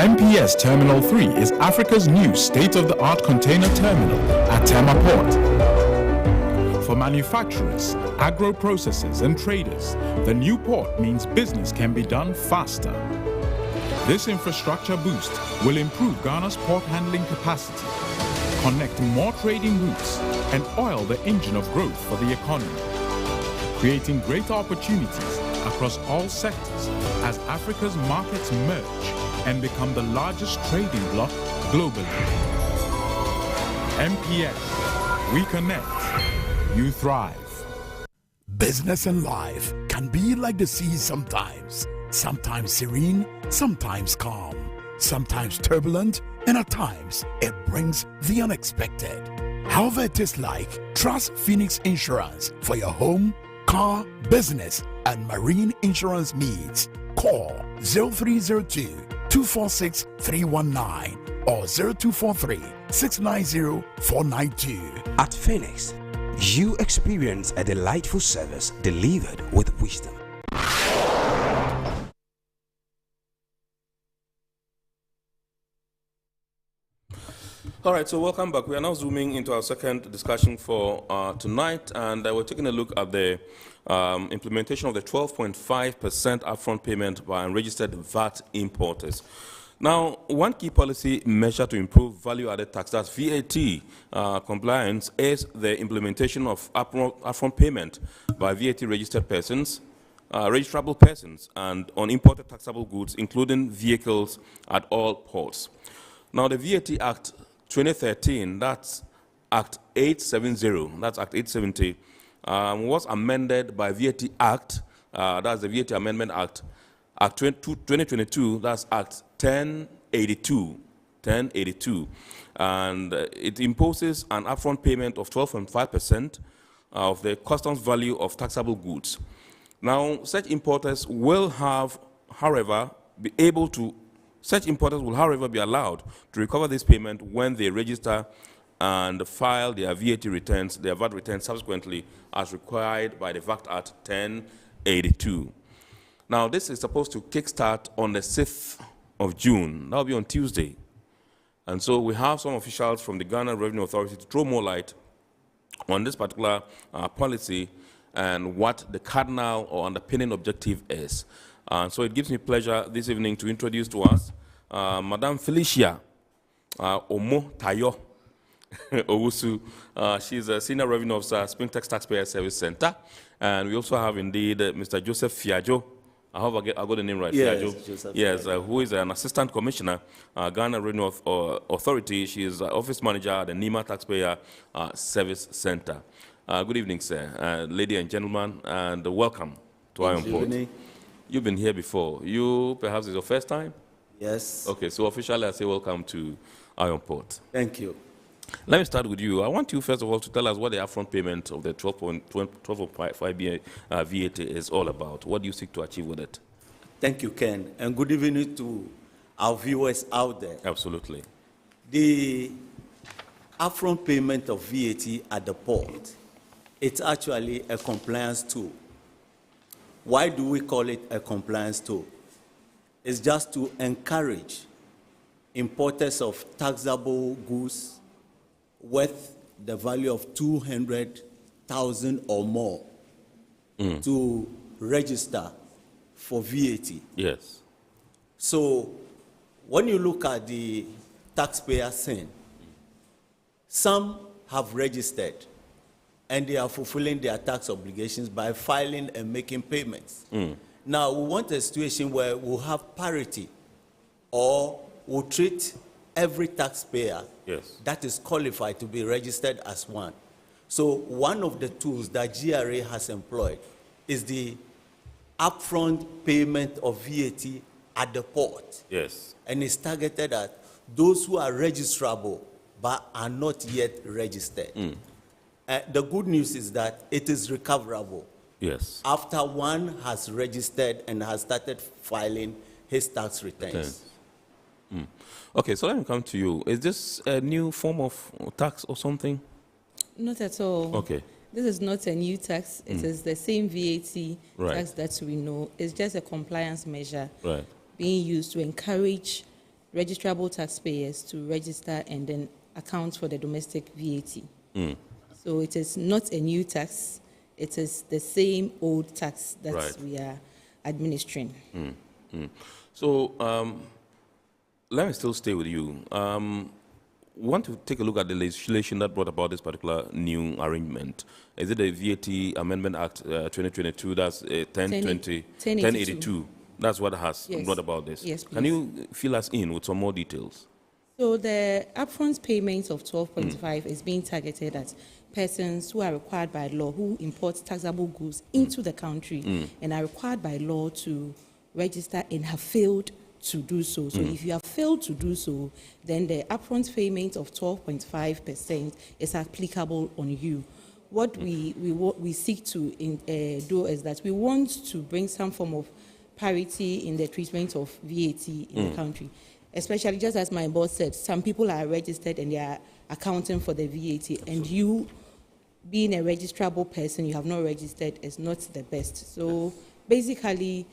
MPS Terminal 3 is Africa's new state-of-the-art container terminal at Tema Port. For manufacturers, agro-processors and traders, the new port means business can be done faster. This infrastructure boost will improve Ghana's port handling capacity, connect more trading routes, and oil the engine of growth for the economy, creating greater opportunities across all sectors as Africa's markets merge and become the largest trading bloc globally. MPS, we connect, you thrive. Business and life can be like the sea sometimes. Sometimes serene, sometimes calm, sometimes turbulent, and at times it brings the unexpected. However it is like, trust Phoenix Insurance for your home, car, business, and marine insurance needs. Call 0302-246-319 or 0243-690-492. At Phoenix, you experience a delightful service delivered with wisdom. All right, so welcome back. We are now zooming into our second discussion for tonight, and we're taking a look at the implementation of the 12.5% upfront payment by unregistered VAT importers. Now, one key policy measure to improve value-added tax, that's VAT compliance, is the implementation of upfront payment by VAT-registered persons, registrable persons, and on imported taxable goods, including vehicles at all ports. Now, the VAT Act 2013, that's Act 870, was amended by VAT Act, that's the VAT Amendment Act, Act 2022, that's Act 1082, and it imposes an upfront payment of 12.5% of the customs value of taxable goods. Now, such importers will have, however, be allowed to recover this payment when they register and file their VAT returns, their VAT returns subsequently as required by the VAT Act 1082. Now, this is supposed to kickstart on the 6th of June. That will be on Tuesday. And so we have some officials from the Ghana Revenue Authority to throw more light on this particular policy and what the cardinal or underpinning objective is. So it gives me pleasure this evening to introduce to us Madame Felicia Omo Tayo Owusu. She's a Senior Revenue Officer, Springtex Taxpayer Service Center. And we also have indeed Mr. Joseph Fiajo I hope I got the name right. Yes, Siajo. Joseph. Yes, who is an assistant commissioner, Ghana Revenue Authority. She is office manager at the Nema Taxpayer Service Center. Good evening, sir, lady and gentlemen, and welcome to Iron Port. You've been here before. You perhaps is your first time? Yes. Okay, so officially I say welcome to Iron Port. Thank you. Let me start with you. I want you, first of all, to tell us what the upfront payment of the 12.5 VAT is all about. What do you seek to achieve with it? Thank you, Ken, and good evening to our viewers out there. Absolutely. The upfront payment of VAT at the port, it's actually a compliance tool. Why do we call it a compliance tool? It's just to encourage importers of taxable goods worth the value of 200,000 or more to register for VAT. Yes. So when you look at the taxpayer scene, some have registered and they are fulfilling their tax obligations by filing and making payments. Now, we want a situation where we'll have parity, or we'll treat every taxpayer that is qualified to be registered as one. So one of the tools that GRA has employed is the upfront payment of VAT at the port. Yes. And it's targeted at those who are registrable but are not yet registered. The good news is that it is recoverable. Yes. After one has registered and has started filing his tax returns. Okay, so let me come to you. Is this a new form of tax or something? Not at all. Okay. This is not a new tax. It is the same VAT tax that we know. It's just a compliance measure being used to encourage registrable taxpayers to register and then account for the domestic VAT. So it is not a new tax. It is the same old tax that we are administering. So let me still stay with you. We want to take a look at the legislation that brought about this particular new arrangement. Is it the VAT Amendment Act 2022? That's 1082. That's what has brought about this. Yes, please. Can you fill us in with some more details? So the upfront payment of 12.5 is being targeted at persons who are required by law, who import taxable goods into the country and are required by law to register and have failed to do so. So if you have failed to do so, then the upfront payment of 12.5% is applicable on you. What we seek to do is that we want to bring some form of parity in the treatment of VAT in the country. Especially, just as my boss said, some people are registered and they are accounting for the VAT, and you, being a registrable person, you have not registered, is not the best. So basically,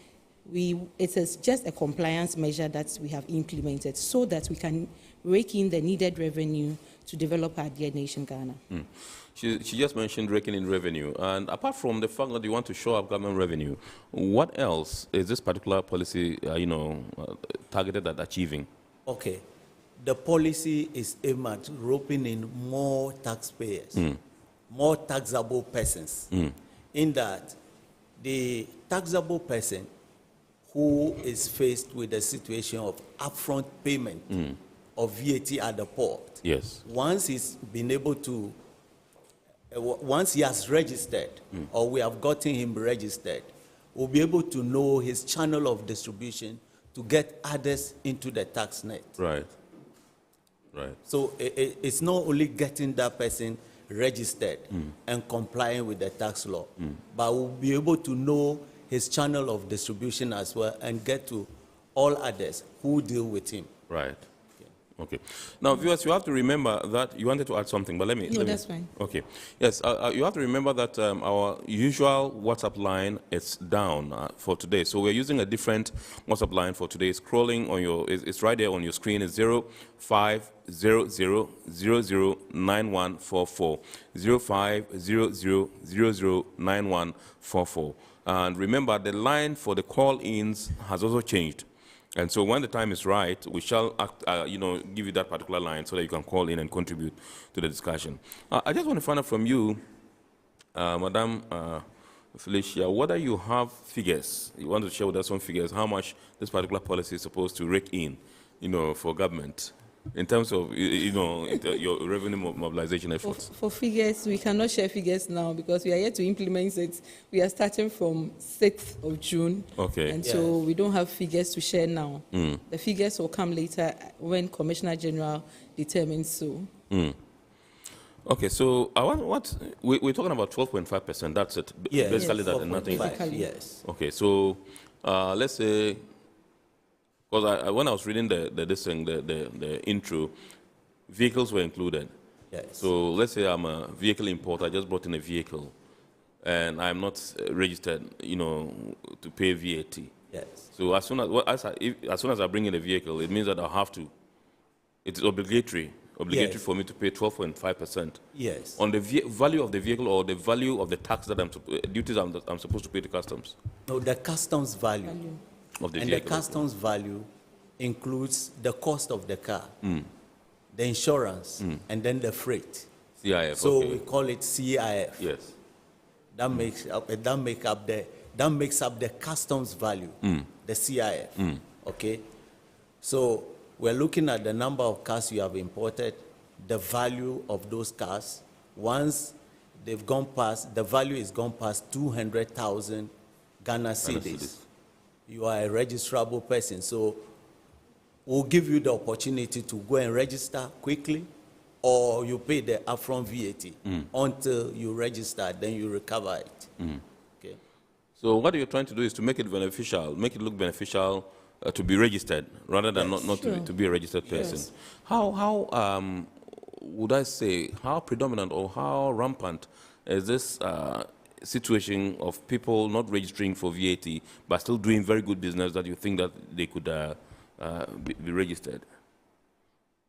it is just a compliance measure that we have implemented so that we can rake in the needed revenue to develop our dear nation, Ghana. She just mentioned raking in revenue. And apart from the fact that you want to show up government revenue, what else is this particular policy, targeted at achieving? Okay. The policy is aimed at roping in more taxpayers, more taxable persons, in that the taxable person who is faced with a situation of upfront payment of VAT at the port, once he's been able to once he has registered, or we have gotten him registered, we'll be able to know his channel of distribution to get others into the tax net. Right. So it's not only getting that person registered and complying with the tax law, but we'll be able to know his channel of distribution as well and get to all others who deal with him. Right. Okay. Now, viewers, you have to remember that you wanted to add something, but let me. That's fine. Okay. Yes, you have to remember that our usual WhatsApp line is down for today. So we're using a different WhatsApp line for today. Scrolling on it's right there on your screen. It's 0500009144. 0500009144. And remember, the line for the call-ins has also changed. And so when the time is right, we shall give you that particular line so that you can call in and contribute to the discussion. I just want to find out from you, Madam Felicia, whether you have figures, you want to share with us some figures, how much this particular policy is supposed to rake in, for government, in terms of, your revenue mobilization efforts? For figures, we cannot share figures now because we are yet to implement it. We are starting from 6th of June. Okay. And so we don't have figures to share now. The figures will come later when Commissioner General determines so. Okay, so I want we're talking about 12.5%. That's it. Yes. Basically, Yes. that and nothing. Yes. Okay, so let's say, because when I was reading the intro, vehicles were included. Yes. So let's say I'm a vehicle importer. I just brought in a vehicle, and I'm not registered, to pay VAT. Yes. So as soon as I bring in a vehicle, it means that I have to. It is obligatory Yes. for me to pay 12.5%. Yes. On the value of the vehicle or the value of the tax that duties I'm supposed to pay to customs. No, the customs value. Of the and vehicle. the customs value includes the cost of the car, the insurance, and then the freight. CIF. So okay. we call it CIF. Yes. That makes up the customs value, the CIF. Okay. So we're looking at the number of cars you have imported, the value of those cars. Once they've gone past, the value is gone past 200,000 Ghana cedis. You are a registrable person. So we'll give you the opportunity to go and register quickly, or you pay the upfront VAT until you register, then you recover it. Okay. So what you're trying to do is to make it beneficial, make it look beneficial to be registered rather than not to be a registered person. Yes. How would I say, how predominant or how rampant is this situation of people not registering for VAT but still doing very good business that you think that they could be registered?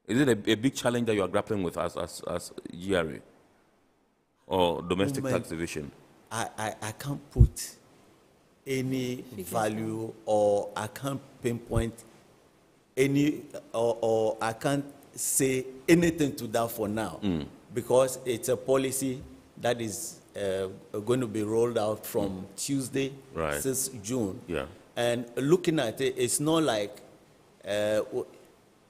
Is it a big challenge that you are grappling with as GRA or domestic tax division? I can't put any value, or I can't pinpoint any, or I can't say anything to that for now, because it's a policy that is going to be rolled out from Tuesday, Right. 6th June. Yeah. And looking at it, it's not like,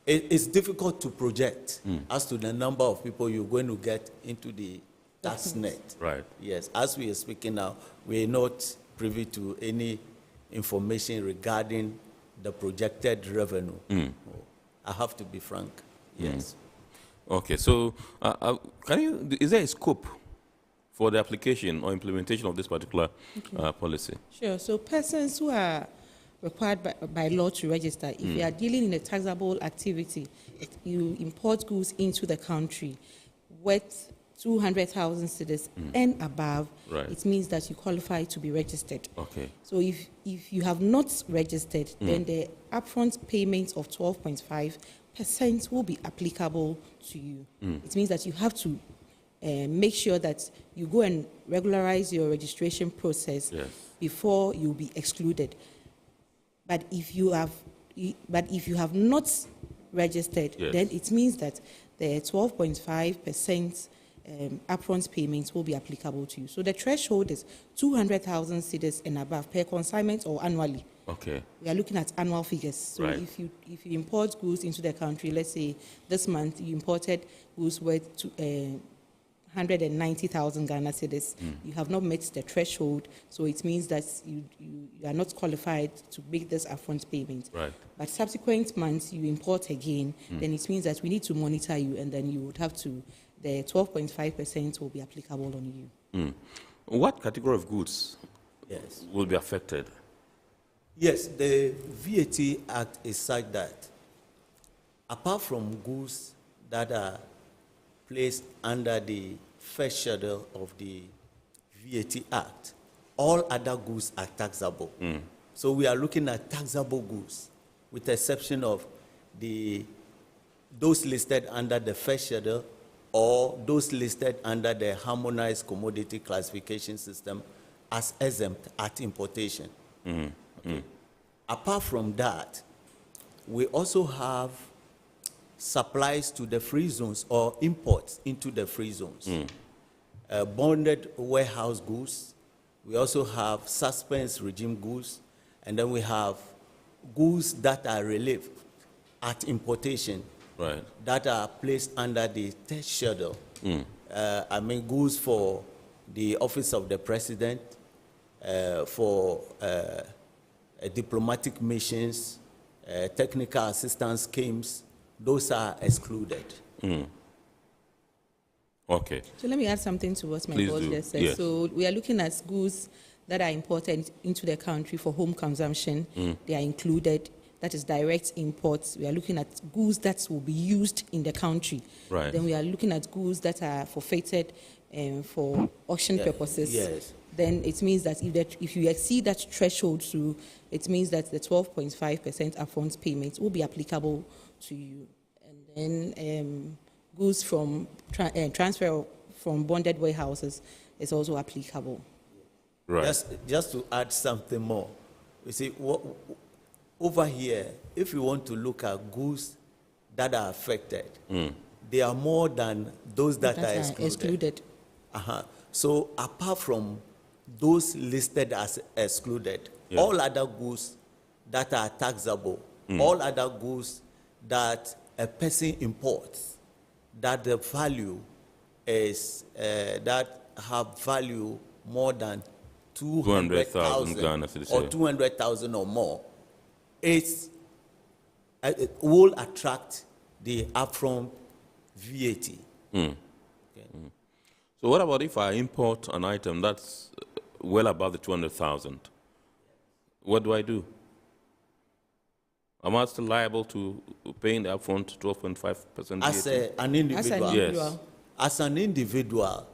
it's difficult to project as to the number of people you're going to get into the tax net. Right. Yes, as we are speaking now, we are not privy to any information regarding the projected revenue. I have to be frank. Yes. Okay, so is there a scope for the application or implementation of this particular policy? Sure. So persons who are required by law to register, if you are dealing in a taxable activity, you import goods into the country worth 200,000 cedis and above, Right. it means that you qualify to be registered. Okay. So if you have not registered, then the upfront payment of 12.5% will be applicable to you. It means that you have to make sure that you go and regularize your registration process before you'll be excluded. But if you have not registered, then it means that the 12.5% upfront payments will be applicable to you. So the threshold is 200,000 cedis and above per consignment or annually. Okay. We are looking at annual figures. So Right. if you import goods into the country, let's say this month you imported goods worth 190,000 Ghana cedis, you have not met the threshold, so it means that you are not qualified to make this upfront payment. Right. But subsequent months you import again, then it means that we need to monitor you, and then you would have to, the 12.5% will be applicable on you. What category of goods will be affected? Yes, the VAT Act is such that apart from goods that are placed under the first schedule of the VAT Act, all other goods are taxable. So we are looking at taxable goods, with the exception of those listed under the first schedule or those listed under the harmonized commodity classification system as exempt at importation. Okay. Apart from that, we also have supplies to the free zones or imports into the free zones. Bonded warehouse goods, We also have suspense regime goods, and then we have goods that are relieved at importation, right, that are placed under the third schedule. I mean, goods for the office of the president, for diplomatic missions, technical assistance schemes, those are excluded. Okay. So let me add something to what my Please boss do. just said. Yes. So we are looking at goods that are imported into the country for home consumption. They are included. That is direct imports. We are looking at goods that will be used in the country. Right. Then we are looking at goods that are forfeited for auction purposes. Yes. Then it means that if you exceed that threshold, it means that the 12.5% upfront payment will be applicable to you. And then goods from transfer from bonded warehouses is also applicable. Right. Just to add something more, you see, over here, if you want to look at goods that are affected, they are more than those that are excluded. So apart from those listed as excluded, all other goods that are taxable, all other goods that a person imports, that the value is, that have value more than 200,000 Ghana, or 200,000 or more, it will attract the upfront VAT. So what about if I import an item that's well above the 200,000? What do I do? Am I still liable to paying the upfront 12.5% VAT? As an individual, Yes. As an individual,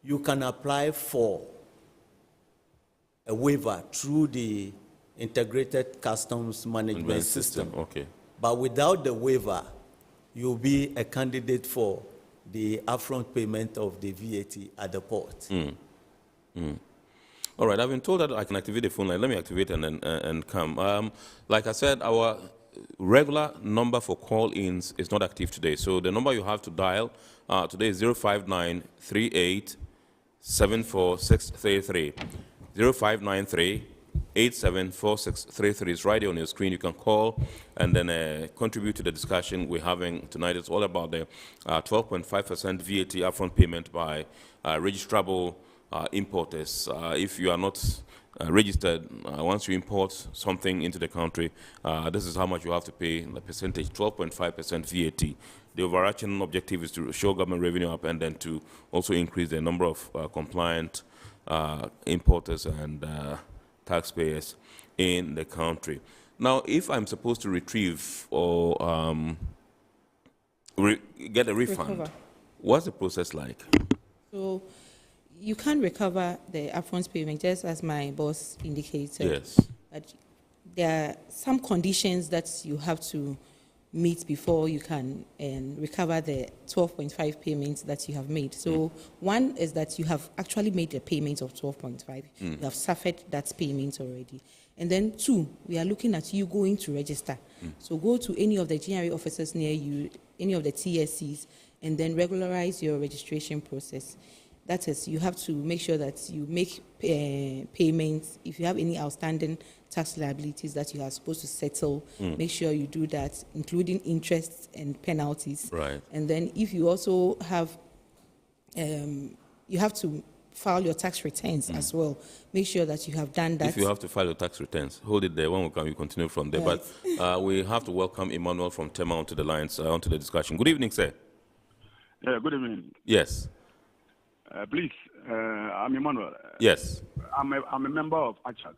you can apply for a waiver through the Integrated Customs Management System. Okay. But without the waiver, you'll be a candidate for the upfront payment of the VAT at the port. All right, I've been told that I can activate the phone line. Let me activate and come. Like I said, our regular number for call-ins is not active today. So the number you have to dial today is 05938744633. 0593-874633 is right here on your screen. You can call and then contribute to the discussion we're having tonight. It's all about the 12.5% VAT upfront payment by registrable importers. If you are not registered, once you import something into the country, this is how much you have to pay, the percentage, 12.5% VAT. The overarching objective is to show government revenue up and then to also increase the number of compliant importers and taxpayers in the country. Now, if I'm supposed to retrieve or get a refund, what's the process like? So you can recover the upfront payment, just as my boss indicated. Yes. But there are some conditions that you have to meet before you can recover the 12.5 payments that you have made. So one is that you have actually made a payment of 12.5. You have suffered that payment already. And then two, we are looking at you going to register. So go to any of the GRA offices near you, any of the TSCs, and then regularize your registration process. That is, you have to make sure that you make payments. If you have any outstanding tax liabilities that you are supposed to settle, make sure you do that, including interest and penalties. Right. And then if you also have, you have to file your tax returns as well. Make sure that you have done that. If you have to file your tax returns, hold it there. When we come, we continue from there. Right. But we have to welcome Emmanuel from Tema onto the lines, onto the discussion. Good evening, sir. Yeah, good evening. Yes. Please, I'm Emmanuel. Yes. I'm a member of ACHAC.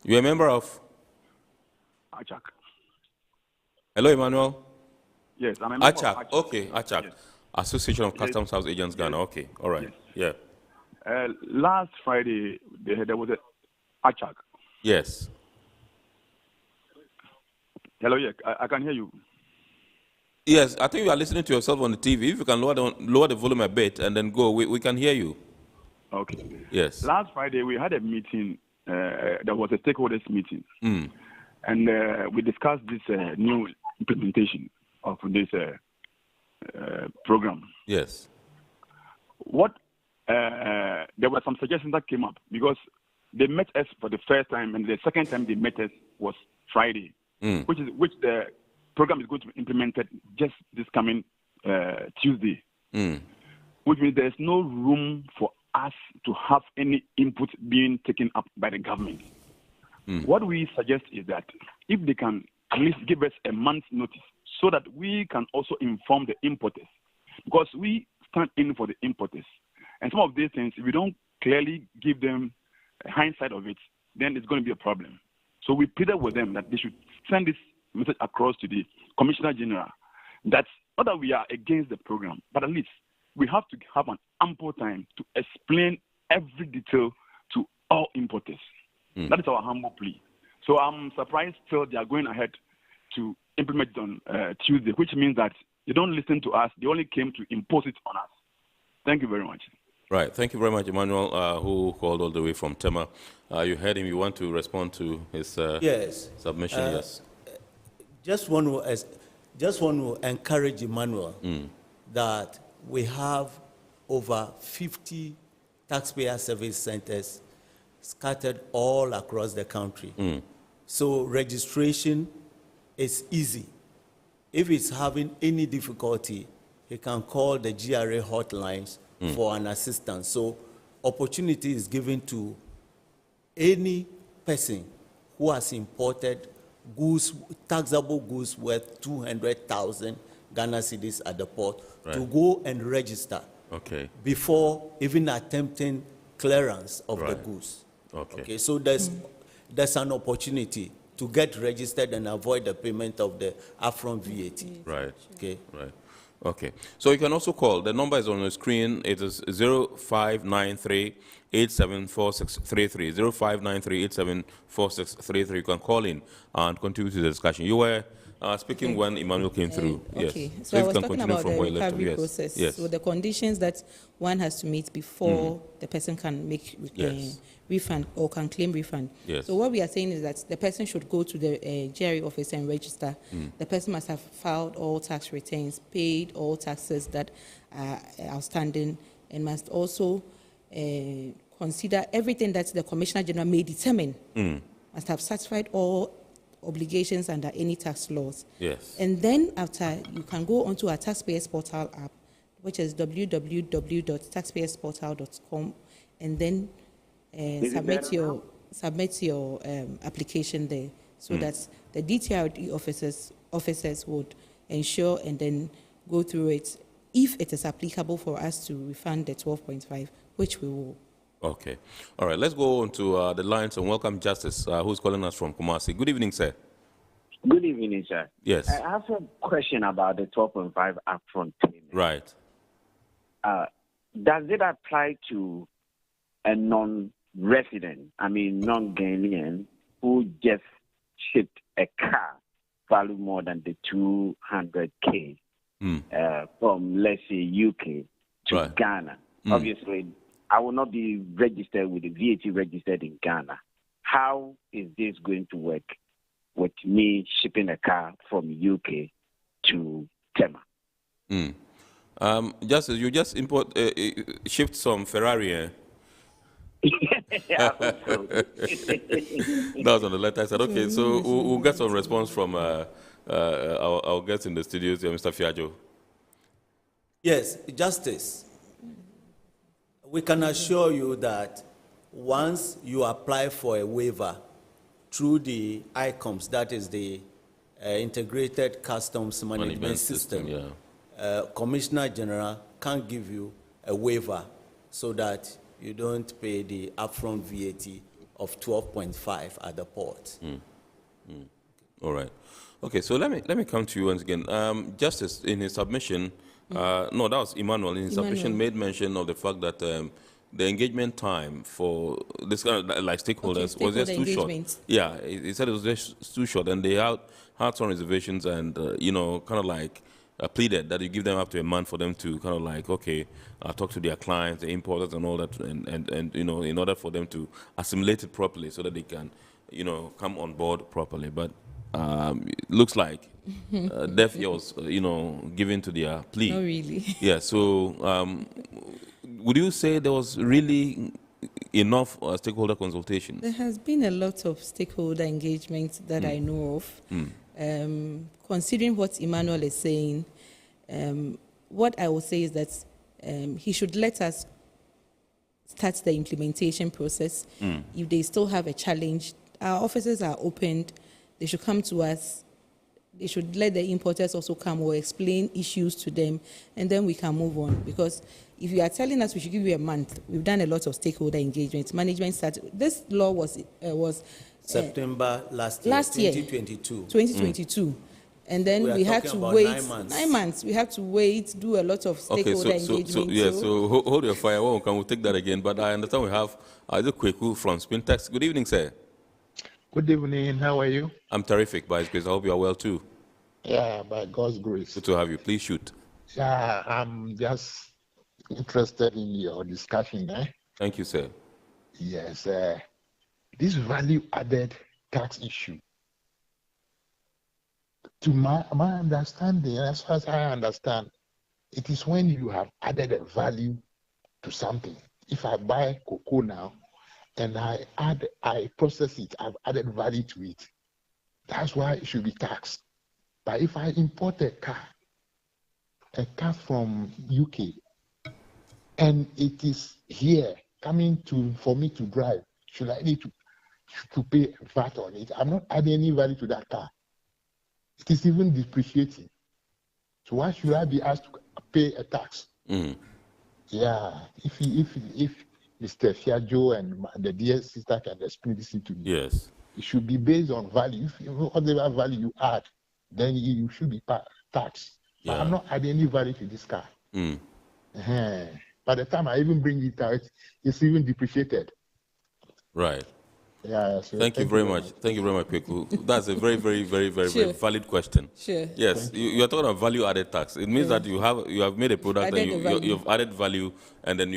You're a member of? ACHAC. Hello, Emmanuel. Yes, I'm a member ACHAC. of ACHAC. Okay, ACHAC. Yes. Association of Customs House Agents Ghana. Okay, all right. Yes. Yeah. Last Friday, there was a ACHAC. Yes. Hello, yeah, I can hear you. Yes, I think you are listening to yourself on the TV. If you can lower the volume a bit and then go, we can hear you. Okay. Yes. Last Friday, we had a meeting. There was a stakeholders meeting. And we discussed this new implementation of this program. Yes. What there were some suggestions that came up because they met us for the first time, and the second time they met us was Friday, which the program is going to be implemented just this coming Tuesday, which means there's no room for us to have any input being taken up by the government. What we suggest is that if they can at least give us a month's notice so that we can also inform the importers, because we stand in for the importers. And some of these things, if we don't clearly give them a hindsight of it, then it's going to be a problem. So we pleaded with them that they should send this message across to the Commissioner General. That's not that we are against the program, but at least we have to have an ample time to explain every detail to all importers. That is our humble plea. So I'm surprised still they are going ahead to implement it on Tuesday, which means that they don't listen to us. They only came to impose it on us. Thank you very much. Right. Thank you very much, Emmanuel, who called all the way from Tema. You heard him. You want to respond to his submission? Yes. Just want to encourage Emmanuel that we have over 50 taxpayer service centers scattered all across the country. So registration is easy. If it's having any difficulty, he can call the GRA hotlines for an assistance. So opportunity is given to any person who has imported goods, taxable goods worth 200,000 Ghana cedis at the port to go and register before even attempting clearance of the goods. Okay, so there's an opportunity to get registered and avoid the payment of the upfront VAT. Right. Okay. Right. Okay. So you can also call. The number is on the screen. It is 0593-874633. 0593-874633. You can call in and continue the discussion. You were speaking when Emmanuel came through. Okay. Yes. So I if was you can talking continue about from the where you left off. recovery Yes. process. Yes. So the conditions that one has to meet before the person can make refund or can claim refund. Yes. So what we are saying is that the person should go to the GRA office and register. The person must have filed all tax returns, paid all taxes that are outstanding, and must also consider everything that the Commissioner General may determine. Must have satisfied all obligations under any tax laws. Yes. And then after, you can go onto our taxpayers portal app, which is www.taxpayersportal.com, and then submit your application there, so that the DTRD officers would ensure and then go through it if it is applicable for us to refund the 12.5, which we will. Okay. All right. Let's go on to the lines and welcome Justice, who's calling us from Kumasi. Good evening, sir. Good evening, sir. Yes. I have a question about the 12.5 upfront payment. Right. Does it apply to a non-resident, non-Ghanaian, who just shipped a car value more than the 200K from, let's say, UK to Ghana? Obviously, I will not be registered with the VAT registered in Ghana. How is this going to work with me shipping a car from UK to Tema? Justice, you just shipped some Ferrari, eh? Yeah, I hope so. That was on the letter. I said, okay, so we'll get some response from our guest in the studios, Mr. Fiajo. Yes, Justice. We can assure you that once you apply for a waiver through the ICOMS, that is the Integrated Customs Management System, Commissioner General can give you a waiver so that you don't pay the upfront VAT of 12.5 at the port. All right. Okay, so let me come to you once again. Justice, in his submission, no, that was Emmanuel. In his submission, made mention of the fact that the engagement time for this kind of like stakeholders was just too short. Yeah, he said it was just too short, and they had some reservations, and kind of like pleaded that you give them up to a month for them to kind of like talk to their clients, the importers, and all that, and in order for them to assimilate it properly, so that they can come on board properly. But it looks like deaf ears, given to their plea. Not really. Yeah. So would you say there was really enough stakeholder consultation? There has been a lot of stakeholder engagement that I know of. Considering what Emmanuel is saying, what I will say is that he should let us start the implementation process. If they still have a challenge, our offices are opened. They should come to us. They should let the importers also come or explain issues to them, and then we can move on. Because if you are telling us we should give you a month, we've done a lot of stakeholder engagement. Management started. This law was September last year, 2022. 2022. And then we had to wait 9 months. We had to wait, do a lot of stakeholder engagement. So hold your fire. We'll take that again. But I understand we have Isaac Kweku from Spintex. Good evening, sir. Good evening. How are you? I'm terrific, by His grace. I hope you are well too. Yeah, by God's grace. Good to have you. Please shoot. Yeah, I'm just interested in your discussion. Thank you, sir. Yes, this value-added tax issue. To my understanding, as far as I understand, it is when you have added a value to something. If I buy cocoa now and I process it, I've added value to it. That's why it should be taxed. But if I import a car from UK, and it is here coming for me to drive, should I need to pay VAT on it? I'm not adding any value to that car. It is even depreciating. So why should I be asked to pay a tax? Yeah, if Mr. Fiajo and the dear sister can explain this to me. Yes. It should be based on value. If whatever value you add, then you should be taxed. Yeah. But I'm not adding any value to this car. By the time I even bring it out, it's even depreciated. Right. Yeah. So thank you very much. Thank you very much, Kweku. That's a very, very, very, very, very valid question. Sure. Yes, you are talking about value-added tax. It means that you have made a product and you've added value, and then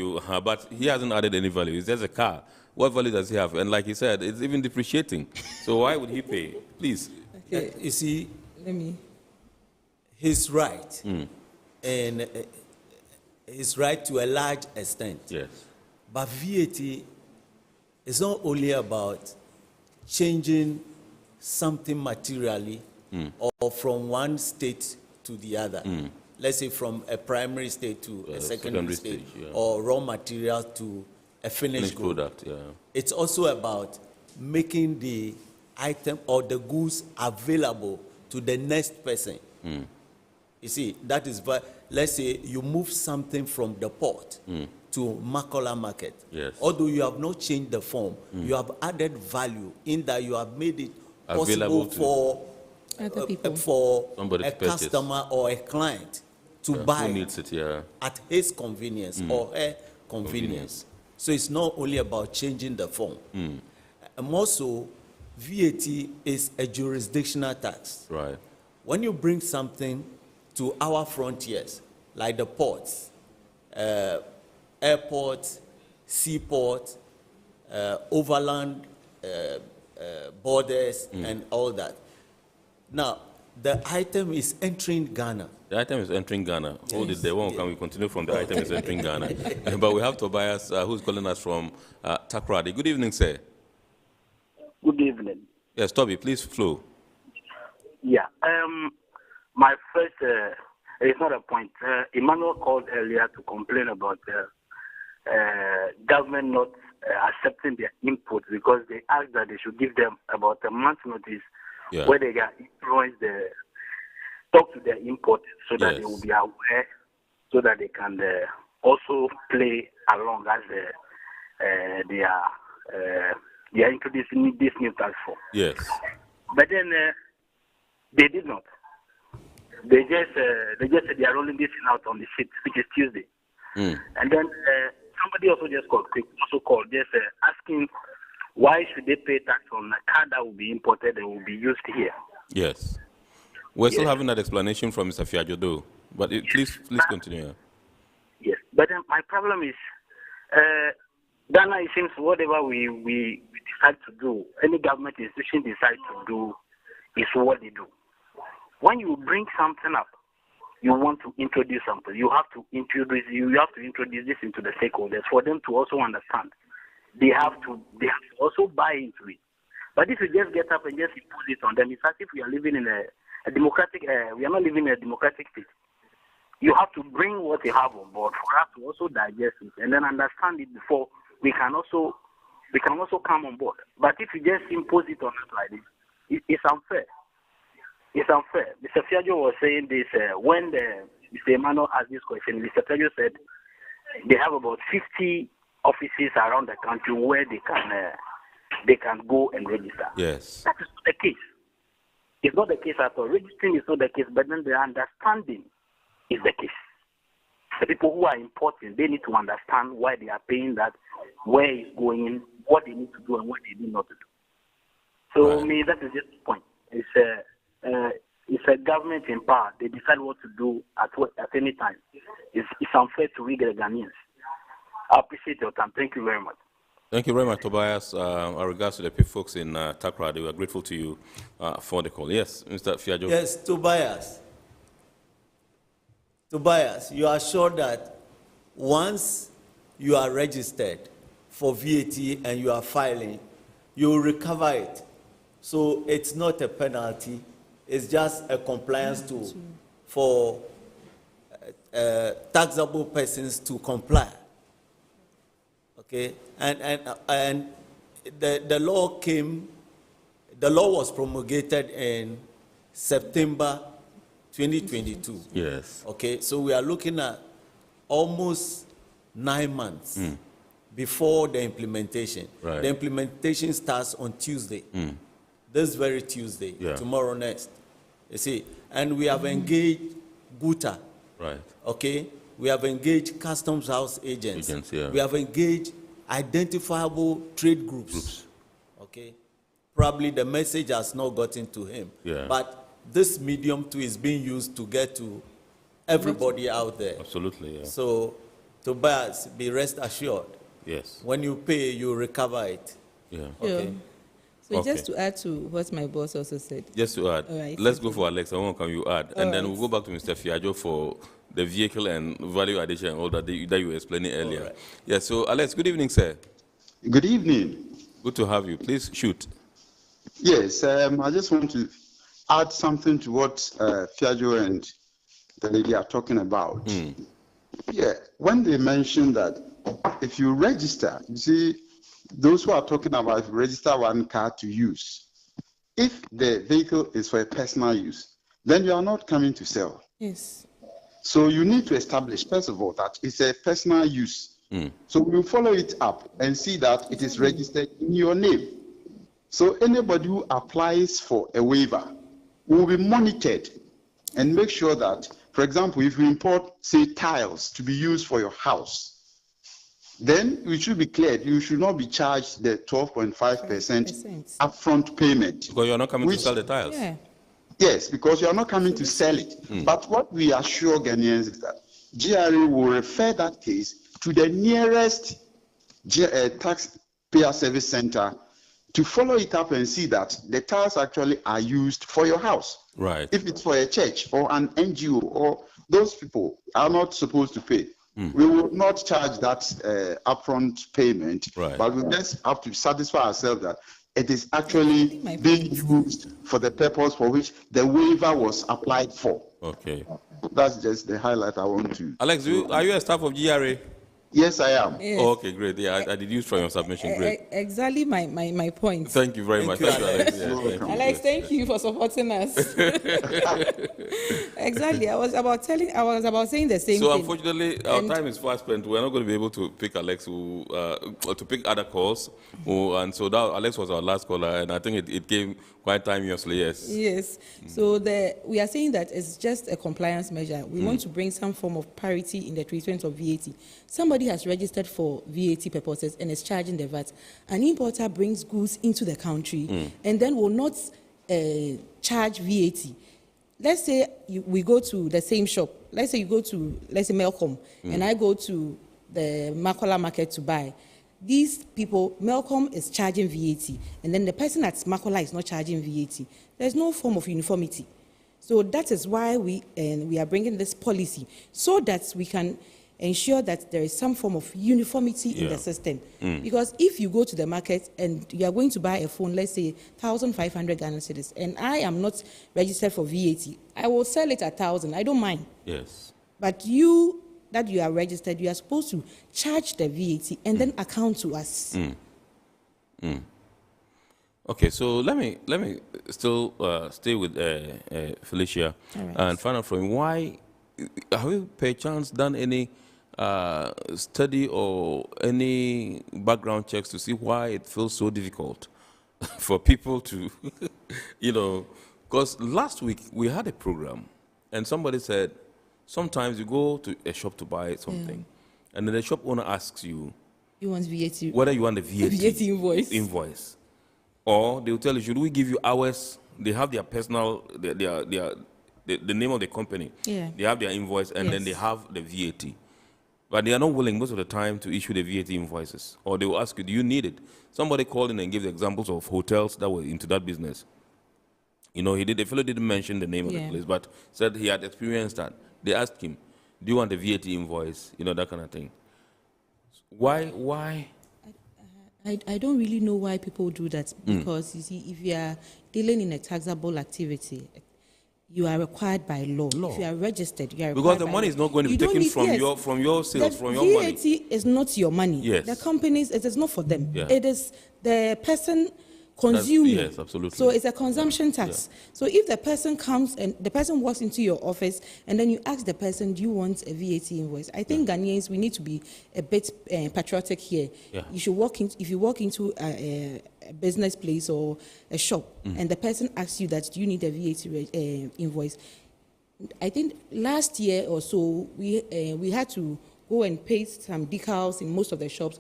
but he hasn't added any value. It's just a car. What value does he have? And like he said, it's even depreciating. So why would he pay? Please. Okay. You see, he's right, and he's right to a large extent. Yes. But VAT is not only about changing something materially or from one state to the other. Let's say from a primary state to a secondary state, or raw material to a finished product. Yeah. It's also about making the item or the goods available to the next person. You see, that is, let's say you move something from the port to Makola Market. Yes. Although you have not changed the form, you have added value in that you have made it possible for a customer or a client to buy who needs it, at his convenience or her convenience. So it's not only about changing the form. And also, VAT is a jurisdictional tax. Right. When you bring something to our frontiers, like the ports, airports, seaports, overland borders, and all that. Now, the item is entering Ghana. The item is entering Ghana. Hold it there. Can we continue from the item is entering Ghana? But we have Tobias, who's calling us from Takoradi. Good evening, sir. Good evening. Yes, Toby, please flow. Yeah. My first, it's not a point. Emmanuel called earlier to complain about government not accepting their input because they asked that they should give them about a month's notice where they can influence talk to their import so that they will be aware, so that they can also play along as they are introducing this new task force. Yes. But then they did not. They just said they are rolling this out on the 6th, which is Tuesday. And then somebody also just called, asking why should they pay tax on a car that will be imported and will be used here. Yes. We're still having that explanation from Mr. Fiajodo, but please continue. Yes, but my problem is, Ghana, it seems whatever we decide to do, any government institution decide to do, is what they do. When you bring something up, you want to introduce something, you have to introduce this into the stakeholders for them to also understand. They have to also buy into it. But if you just get up and just impose it on them, it's as if we are living in a democratic. We are not living in a democratic state. You have to bring what you have on board for us to also digest it and then understand it before we can also come on board. But if you just impose it on us like this, it's unfair. It's unfair. Mr. Fiajo was saying this when Mr. Emmanuel asked this question. Mr. Fiajo said they have about 50 offices around the country where they can go and register. Yes. That is not the case. It's not the case at all. Registering is not the case, but then the understanding is the case. The people who are importing, they need to understand why they are paying that, where it's going, what they need to do, and what they need not to do. So, Right. me, that is just the point. It's a government in power. They decide what to do at any time. It's unfair to we the Ghanaians. I appreciate your time. Thank you very much. Thank you very much, Tobias. Our regards to the folks in Takra. They were grateful to you for the call. Yes, Mr. Fiajo. Yes, Tobias. Tobias, you are sure that once you are registered for VAT and you are filing, you will recover it. So it's not a penalty. It's just a compliance tool for taxable persons to comply. Okay, and the law was promulgated in September 2022. Yes. Okay, so we are looking at almost 9 months before the implementation. Right. The implementation starts on Tuesday. This very Tuesday, tomorrow next. You see, and we have engaged GUTA. Right. Okay, we have engaged customs house agents. Yeah. We have engaged identifiable trade groups. Okay, probably the message has not gotten to him. Yeah. But this medium too is being used to get to everybody out there. Absolutely. Yeah. So, Tobias, be rest assured. Yes. When you pay, you recover it. Yeah. Okay. Yeah. So just to add to what my boss also said. Just to add. All right. Let's go for Alex. I want to come you add. And then right. we'll go back to Mr. Fiajo for the vehicle and value addition and all that you were explaining earlier. Right. Yeah, so Alex, good evening, sir. Good evening. Good to have you. Please shoot. Yes, I just want to add something to what Fiajo and the lady are talking about. Yeah, when they mentioned that if you register, you see, those who are talking about if you register one car to use, if the vehicle is for a personal use, then you are not coming to sell. Yes. So you need to establish, first of all, that it's a personal use. So we'll follow it up and see that it is registered in your name. So anybody who applies for a waiver will be monitored and make sure that, for example, if you import, say, tiles to be used for your house, then it should be cleared. You should not be charged the 12.5% upfront payment. Because you're not coming to sell the tiles. Yeah. Yes, because you are not coming to sell it. But what we assure Ghanaians is that GRA will refer that case to the nearest taxpayer service center to follow it up and see that the tiles actually are used for your house. Right. If it's for a church or an NGO, or those people are not supposed to pay, we will not charge that upfront payment, but we just have to satisfy ourselves that it is actually being used for the purpose for which the waiver was applied for. Okay. That's just the highlight I want to. Alex, are you a staff of GRA? Yes, I am. Yes. Oh, okay, great. Yeah, I deduced from your submission. Great. Exactly my point. Thank you very much. Thank you, Alex. Yeah, thank you. Alex, thank you for supporting us. Exactly. I was about saying the same thing. So unfortunately, our time is fast spent. We're not going to be able to pick Alex, to pick other calls. And so that Alex was our last caller, and I think it came quite timeously. Yes. Yes. So we are saying that it's just a compliance measure. We want to bring some form of parity in the treatment of VAT. Somebody has registered for VAT purposes and is charging the VAT. An importer brings goods into the country and then will not charge VAT. Let's say we go to the same shop. Let's say you go to, Melcom, and I go to the Makola market to buy. These people, Melcom is charging VAT, and then the person at Makola is not charging VAT. There's no form of uniformity. So that is why we are bringing this policy, so that we can ensure that there is some form of uniformity in the system. Because if you go to the market and you are going to buy a phone, let's say 1,500 Ghana cedis, and I am not registered for VAT, I will sell it at 1,000. I don't mind. Yes. But you are registered, you are supposed to charge the VAT and then account to us. Okay, so let me still stay with Felicia and find out from you, why have you perchance done any study or any background checks to see why it feels so difficult for people to, because last week we had a program and somebody said sometimes you go to a shop to buy something and then the shop owner asks you, want VAT, whether you want the VAT invoice. Or they will tell you, should we give you hours? They have their personal, the name of the company. Yeah. They have their invoice, and then they have the VAT. But they are not willing most of the time to issue the VAT invoices. Or they will ask you, do you need it? Somebody called in and gave the examples of hotels that were into that business. The fellow didn't mention the name of the place, but said he had experienced that. They asked him, do you want the VAT invoice? That kind of thing. Why? I don't really know why people do that, because you see, if you are dealing in a taxable activity, you are required by law. If you are registered, you are required because the money is not going to be taken from your sales, from your money. VAT is not your money. Yes. The companies, it is not for them. Yeah. It is the person consuming. Yes, absolutely. So it's a consumption tax. Yeah. So if the person comes and the person walks into your office and then you ask the person, do you want a VAT invoice? I think Ghanaians, we need to be a bit patriotic here. Yeah. You should if you walk into a business place or a shop and the person asks you that, do you need a VAT invoice? I think last year or so, we had to go and paste some decals in most of the shops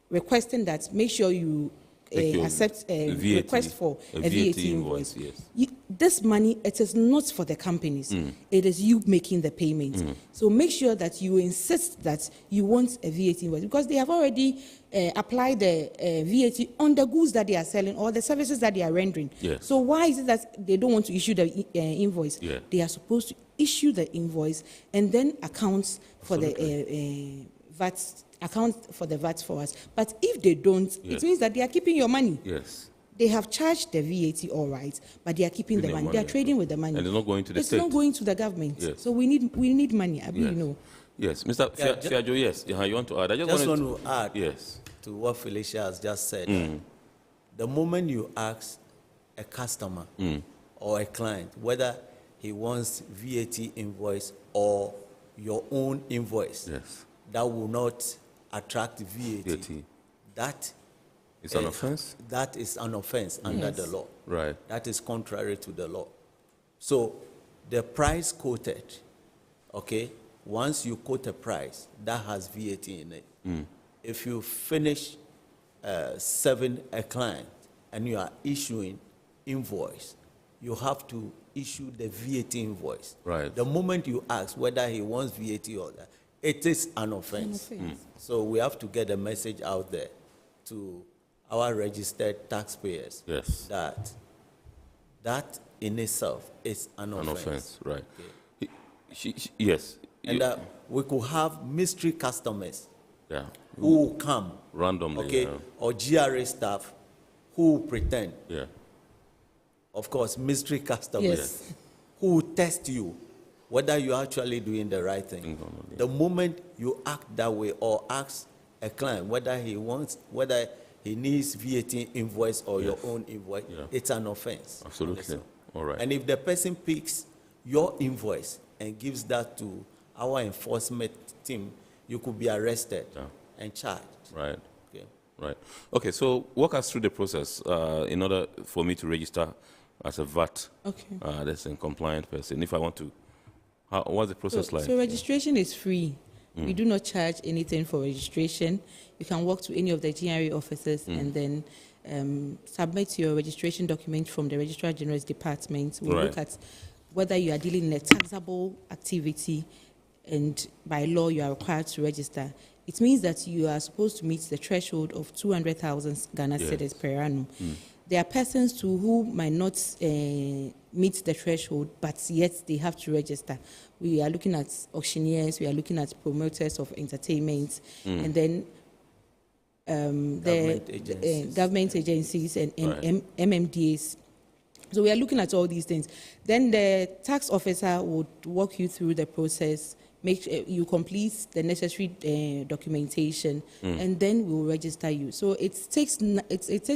requesting that make sure you accept a request for a VAT invoice. Yes. This money, it is not for the companies. It is you making the payment. So make sure that you insist that you want a VAT invoice, because they have already applied the VAT on the goods that they are selling or the services that they are rendering. Yes. So why is it that they don't want to issue the invoice? Yeah. They are supposed to issue the invoice and then account for the VAT. Account for the VAT for us. But if they don't, it means that they are keeping your money. Yes. They have charged the VAT, all right, but they are keeping the money. They are trading with the money. And it's not going to the state. It's not going to the government. Yes. So we need money. Yes, Mr. Fiajo, yes. You want to add? I just want to add yes. to what Felicia has just said. The moment you ask a customer or a client whether he wants VAT invoice or your own invoice, that will not attract VAT. That is an offense? That is an offense under the law. Right. That is contrary to the law. So the price quoted, once you quote a price, that has VAT in it. If you finish serving a client and you are issuing invoice, you have to issue the VAT invoice. Right. The moment you ask whether he wants VAT or that, it is an offense. So we have to get a message out there to our registered taxpayers that in itself is an offense. Right. Yes. And we could have mystery customers who come randomly, or GRA staff who pretend. Yeah. Of course, mystery customers who test you whether you're actually doing the right thing. The moment you act that way or ask a client whether he needs VAT invoice or your own invoice, it's an offense. Absolutely. All right. And if the person picks your invoice and gives that to our enforcement team, you could be arrested and charged. Right. Right. Okay, so walk us through the process in order for me to register as a VAT that's a compliant person. If I want to, what's the process like? So registration is free. We do not charge anything for registration. You can walk to any of the GRA offices and then submit your registration document from the Registrar General's Department. We'll look at whether you are dealing in a taxable activity and by law you are required to register. It means that you are supposed to meet the threshold of 200,000 Ghana cedis per annum. There are persons who might not meet the threshold, but yet they have to register. We are looking at auctioneers, we are looking at promoters of entertainment, and then government agencies and MMDAs. So we are looking at all these things. Then the tax officer would walk you through the process, make sure you complete the necessary documentation, and then we will register you. So it takes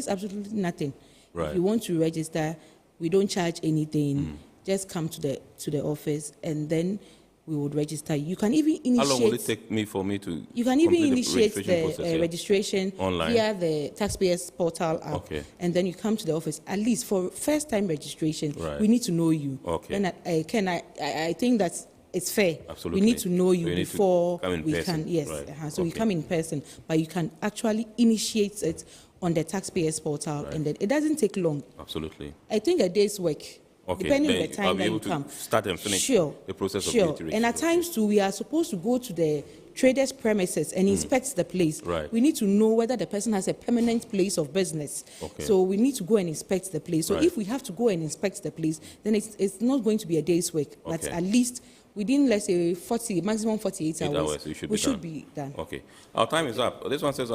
absolutely nothing. Right. If you want to register, we don't charge anything. Just come to the office, and then we would register you. You can even initiate. How long will it take for me to? You can even initiate the registration online via the taxpayers portal app, and then you come to the office. At least for first-time registration, we need to know you. And I think that it's fair. Absolutely. We need to know you before we person. can. Yes. So you come in person, but you can actually initiate it on the taxpayers portal, and then it doesn't take long. Absolutely. I think a day's work. Depending on the time that you come. Start and finish the process of registration. And at times too, we are supposed to go to the trader's premises and inspect the place. We need to know whether the person has a permanent place of business. So we need to go and inspect the place. So if we have to go and inspect the place, then it's not going to be a day's work, but at least within, let's say, maximum 48 hours, we should be done. Okay. Our time is up. This one says,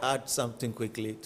add something quickly.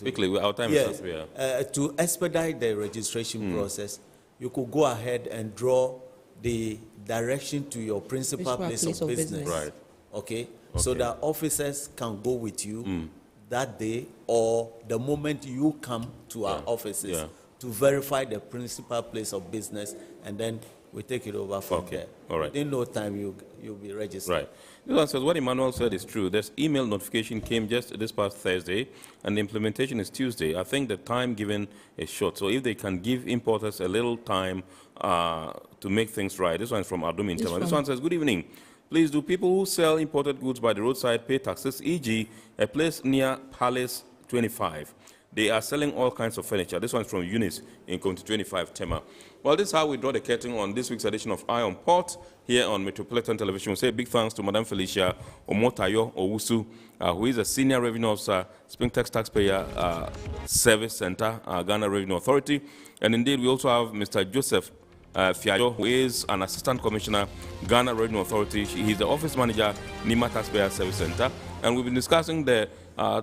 Our time is up. To expedite the registration process, you could go ahead and draw the direction to your principal place of business. Right. Okay? So that officers can go with you that day or the moment you come to our offices to verify the principal place of business, and then we take it over from there. All right. In no time, you'll be registered. Right. This one says, what Emmanuel said is true. This email notification came just this past Thursday, and the implementation is Tuesday. I think the time given is short. So if they can give importers a little time to make things right. This one is from Adum in Tema. This one says, good evening. Please, do people who sell imported goods by the roadside pay taxes, e.g., a place near Palace 25? They are selling all kinds of furniture. This one's from Eunice in County 25, Tema. Well, this is how we draw the curtain on this week's edition of Eye on Port here on Metropolitan Television. We say big thanks to Madam Felicia Omotayo Owusu, who is a senior revenue officer, Springtex Taxpayer Service Center, Ghana Revenue Authority. And indeed, we also have Mr. Joseph Fiajo, who is an assistant commissioner, Ghana Revenue Authority. He's the office manager, Nima Taxpayer Service Center. And we've been discussing the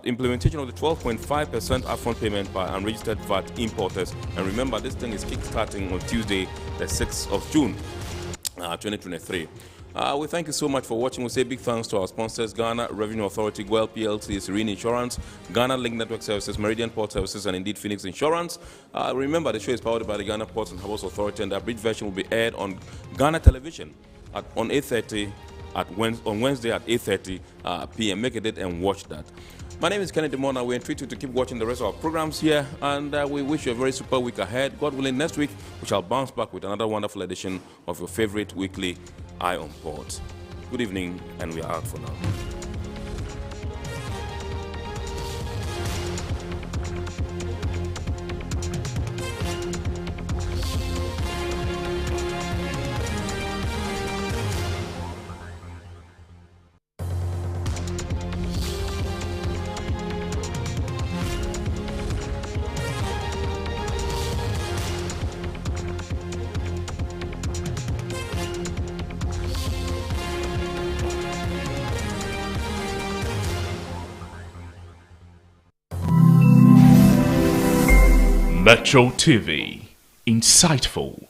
implementation of the 12.5% upfront payment by unregistered VAT importers. And remember, this thing is kick-starting on Tuesday, the 6th of June, 2023. We thank you so much for watching. We say big thanks to our sponsors, Ghana Revenue Authority, GWEL PLC, Serene Insurance, Ghana Link Network Services, Meridian Port Services, and indeed Phoenix Insurance. Remember, the show is powered by the Ghana Ports and Harbours Authority, and the abridged version will be aired on Ghana Television on 8:30 on Wednesday at 8:30 p.m. Make a date and watch that. My name is Kennedy Mona. We entreat you to keep watching the rest of our programs here, and we wish you a very super week ahead. God willing, next week we shall bounce back with another wonderful edition of your favorite weekly Eye on Port. Good evening, and we are out for now. Metro TV. Insightful